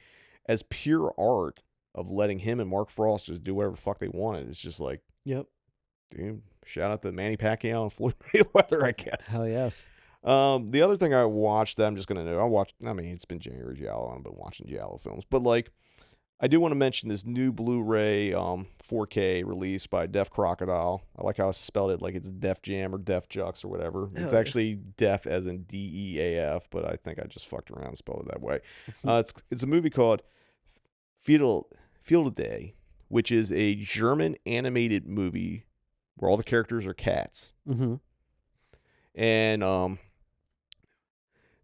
as pure art of letting him and Mark Frost just do whatever the fuck they wanted, it's just like, yep, dude, shout out to Manny Pacquiao and Floyd Mayweather, I guess. Hell yes. The other thing I watched that I'm just gonna know, I mean, it's been January Giallo, I've been watching Giallo films, but like, I do want to mention this new Blu-ray 4K release by Def Crocodile. I like how I spelled it, like it's Def Jam or Def Jux or whatever. It's actually Def as in DEAF, but I think I just fucked around and spelled it that way. It's a movie called Field Day, which is a German animated movie where all the characters are cats. Mm-hmm. And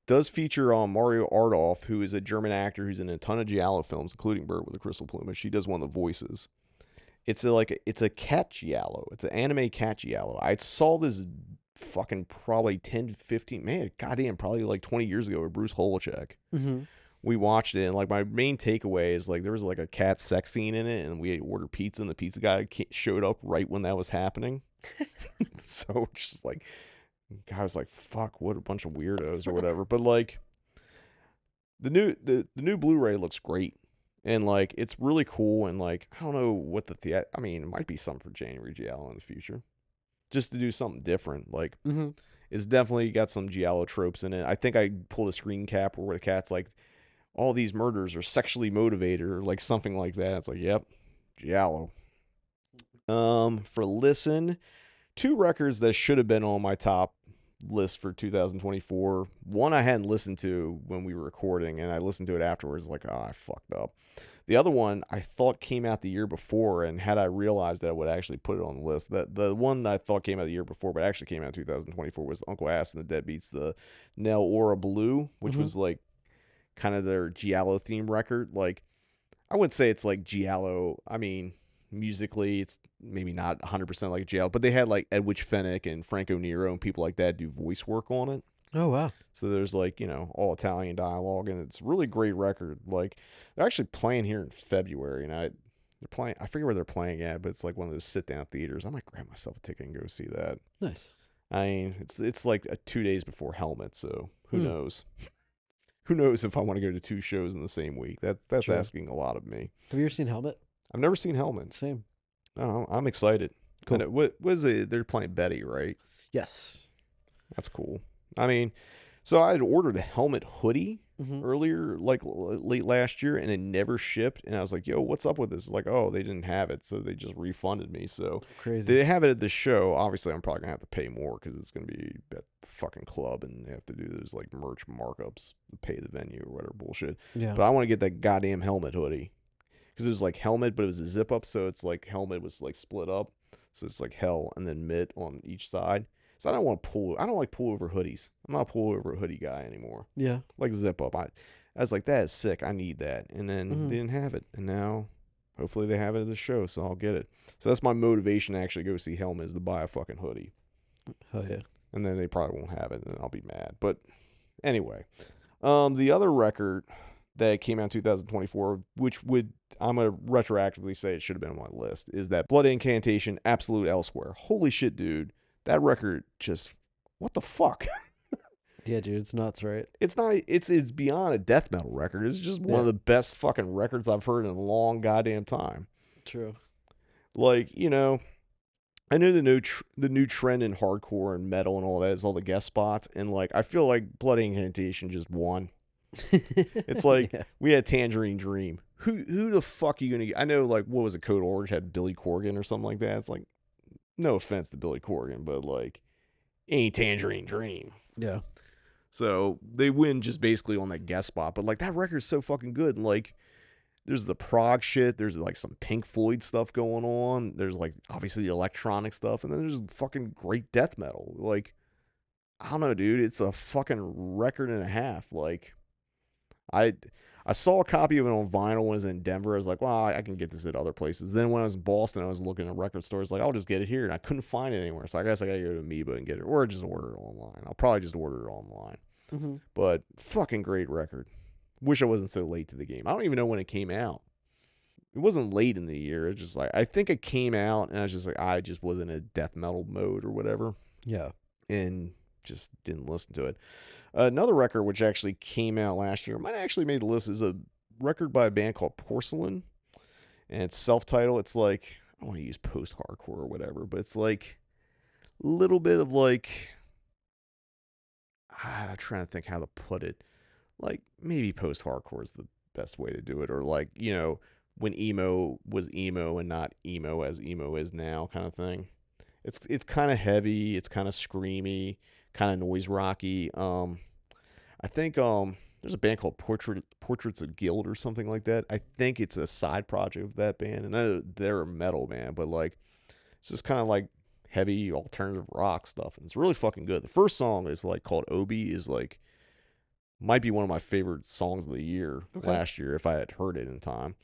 does feature Mario Ardolph, who is a German actor who's in a ton of Giallo films, including Bird with a Crystal Plumage. He does one of the voices. It's a cat Giallo. It's an anime cat Giallo. I saw this fucking probably 10, 15, man, goddamn, probably like 20 years ago with Bruce Holacek. Mm-hmm. We watched it, and like my main takeaway is like there was like a cat sex scene in it, and we ordered pizza, and the pizza guy showed up right when that was happening. So just like, I was like, fuck, what a bunch of weirdos or whatever. But like, the new Blu-ray looks great, and like it's really cool, and like I don't know what I mean, it might be something for January Giallo in the future, just to do something different. Like, it's definitely got some Giallo tropes in it. I think I pulled a screen cap where the cat's like, all these murders are sexually motivated or like something like that. It's like, yep, Giallo. For listen, 2 records that should have been on my top list for 2024. One I hadn't listened to when we were recording, and I listened to it afterwards, like, I fucked up. The other one I thought came out the year before, and had I realized that I would actually put it on the list. The one that I thought came out the year before, but actually came out in 2024 was Uncle Ass and the Deadbeats, the Nell Ora Blue, which was like kind of their Giallo theme record. Like, I wouldn't say it's like Giallo. I mean, musically, it's maybe not 100% like Giallo, but they had like Edwidge Fenech and Franco Nero and people like that do voice work on it. Oh, wow. So there's like, all Italian dialogue, and it's a really great record. Like, they're actually playing here in February, and they're playing, I forget where they're playing at, but it's like one of those sit-down theaters. I might grab myself a ticket and go see that. Nice. I mean, it's like 2 days before Helmet, so who knows? Who knows if I want to go to 2 shows in the same week? That's asking a lot of me. Have you ever seen Helmet? I've never seen Helmet. Same. Oh, I'm excited. Cool. What was it? They're playing Betty, right? Yes. That's cool. I mean, so I had ordered a Helmet hoodie Mm-hmm. earlier, like late last year, and it never shipped. And I was like, yo, what's up with this? Like, oh, they didn't have it, so they just refunded me. So Crazy. they have it at the show. Obviously, I'm probably going to have to pay more because it's going to be at the fucking club, and they have to do those like merch markups to pay the venue or whatever bullshit. Yeah. But I want to get that goddamn Helmet hoodie because it was like Helmet, but it was a zip up. So it's like Helmet was like split up. So it's like Hell and then Mit on each side. So I don't like pullover hoodies. I'm not a pullover hoodie guy anymore. Yeah. Like zip up. I was like, that is sick. I need that. And then they didn't have it. And now hopefully they have it at the show, so I'll get it. So that's my motivation to actually go see Helmet, is to buy a fucking hoodie. Oh yeah. And then they probably won't have it, and I'll be mad. But anyway, the other record that came out in 2024, which I'm going to retroactively say it should have been on my list, is that Blood Incantation Absolute Elsewhere. Holy shit, dude. That record just, what the fuck? Yeah, dude, it's nuts, right? It's beyond a death metal record. It's just one of the best fucking records I've heard in a long goddamn time. True. Like, I know the new trend in hardcore and metal and all that is all the guest spots, and like I feel like Blood Incantation just won. It's like we had Tangerine Dream. Who the fuck are you gonna get? I know, like, what was it? Code Orange had Billy Corgan or something like that. It's like, no offense to Billy Corgan, but like, ain't Tangerine Dream. Yeah. So they win just basically on that guest spot. But like, that record's so fucking good. And like, there's the prog shit. There's like some Pink Floyd stuff going on. There's like obviously the electronic stuff. And then there's fucking great death metal. Like, I don't know, dude. It's a fucking record and a half. Like, I saw a copy of it on vinyl when I was in Denver. I was like, well, I can get this at other places. Then when I was in Boston, I was looking at record stores, like, I'll just get it here. And I couldn't find it anywhere. So I guess I got to go to Amoeba and get it, or just order it online. I'll probably just order it online. Mm-hmm. But fucking great record. Wish I wasn't so late to the game. I don't even know when it came out. It wasn't late in the year. It's just like, I think it came out and I was just like, I just was in a death metal mode or whatever. Yeah. And just didn't listen to it. Another record which actually came out last year, might have actually made the list, is a record by a band called Porcelain. And it's self-titled. It's like, I don't want to use post-hardcore or whatever, but it's like a little bit of like, I'm trying to think how to put it. Like, maybe post-hardcore is the best way to do it. Or like, when emo was emo and not emo as emo is now kind of thing. It's kind of heavy. It's kind of screamy, kind of noise rocky. I think there's a band called Portraits of Guild or something like that. I think it's a side project of that band, and they're a metal band, but like it's just kind of like heavy alternative rock stuff, and it's really fucking good. The first song is like called Obi, is like might be one of my favorite songs of the year last year if I had heard it in time.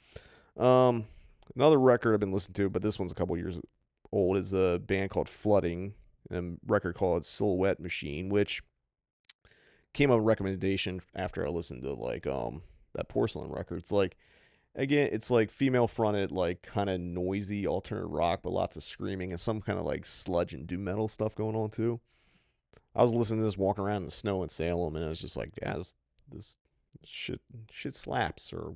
Another record I've been listening to, but this one's a couple years old, is a band called Flooding, and a record called Silhouette Machine, which came up a recommendation after I listened to like that Porcelain record. It's like, again, it's like female fronted, like kind of noisy alternate rock, but lots of screaming and some kind of like sludge and doom metal stuff going on too. I was listening to this walking around in the snow in Salem, and I was just like, yeah, this shit slaps. Or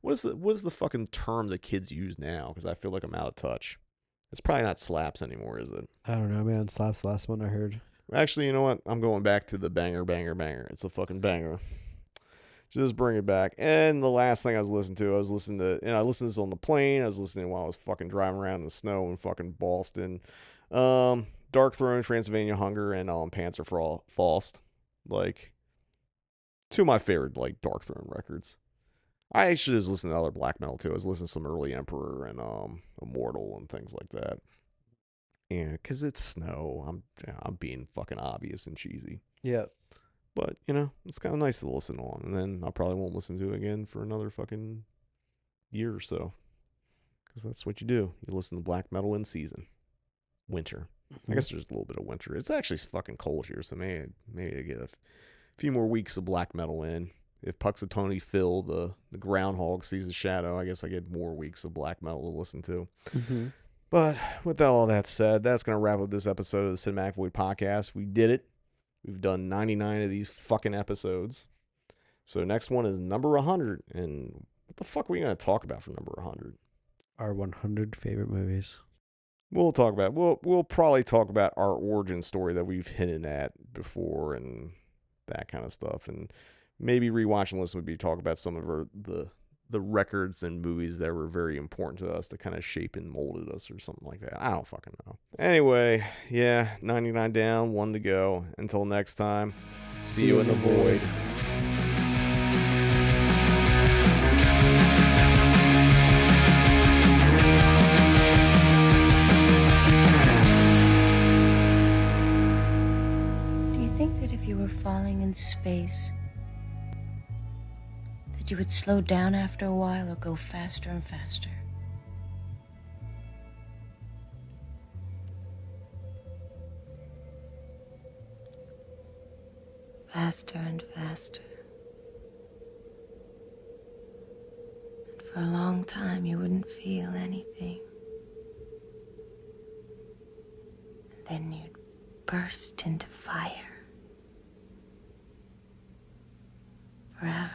what is the fucking term that kids use now? Because I feel like I'm out of touch. It's probably not slaps anymore, is it? I don't know, man. Slaps the last one I heard. Actually, you know what? I'm going back to the banger, banger, banger. It's a fucking banger. Just bring it back. And the last thing I listened to this on the plane. I was listening while I was fucking driving around in the snow in fucking Boston. Dark Throne, Transylvania Hunger, and Panzer Faust. Like, two of my favorite, like, Dark Throne records. I actually was listening to other black metal, too. I was listening to some early Emperor and Immortal and things like that. Yeah, because it's snow. I'm being fucking obvious and cheesy. Yeah. But, it's kind of nice to listen on. And then I probably won't listen to it again for another fucking year or so. Because that's what you do. You listen to black metal in season. Winter. I guess there's a little bit of winter. It's actually fucking cold here, so maybe I get a few more weeks of black metal in. If Puxatawny Phil, the groundhog, sees a shadow, I guess I get more weeks of black metal to listen to. Mm-hmm. But with all that said, that's going to wrap up this episode of the Cinematic Void Podcast. We did it. We've done 99 of these fucking episodes. So next one is number 100. And what the fuck are we going to talk about for number 100? Our 100 favorite movies. We'll probably talk about our origin story that we've hinted at before and that kind of stuff. And maybe rewatch and listen would be talk about some of the records and movies that were very important to us that kind of shape and molded us or something like that. I don't fucking know. Anyway, yeah, 99 down, 1 to go. Until next time, see you in the void. Do you think that if you were falling in space, you would slow down after a while or go faster and faster? Faster and faster. And for a long time you wouldn't feel anything. And then you'd burst into fire. Forever.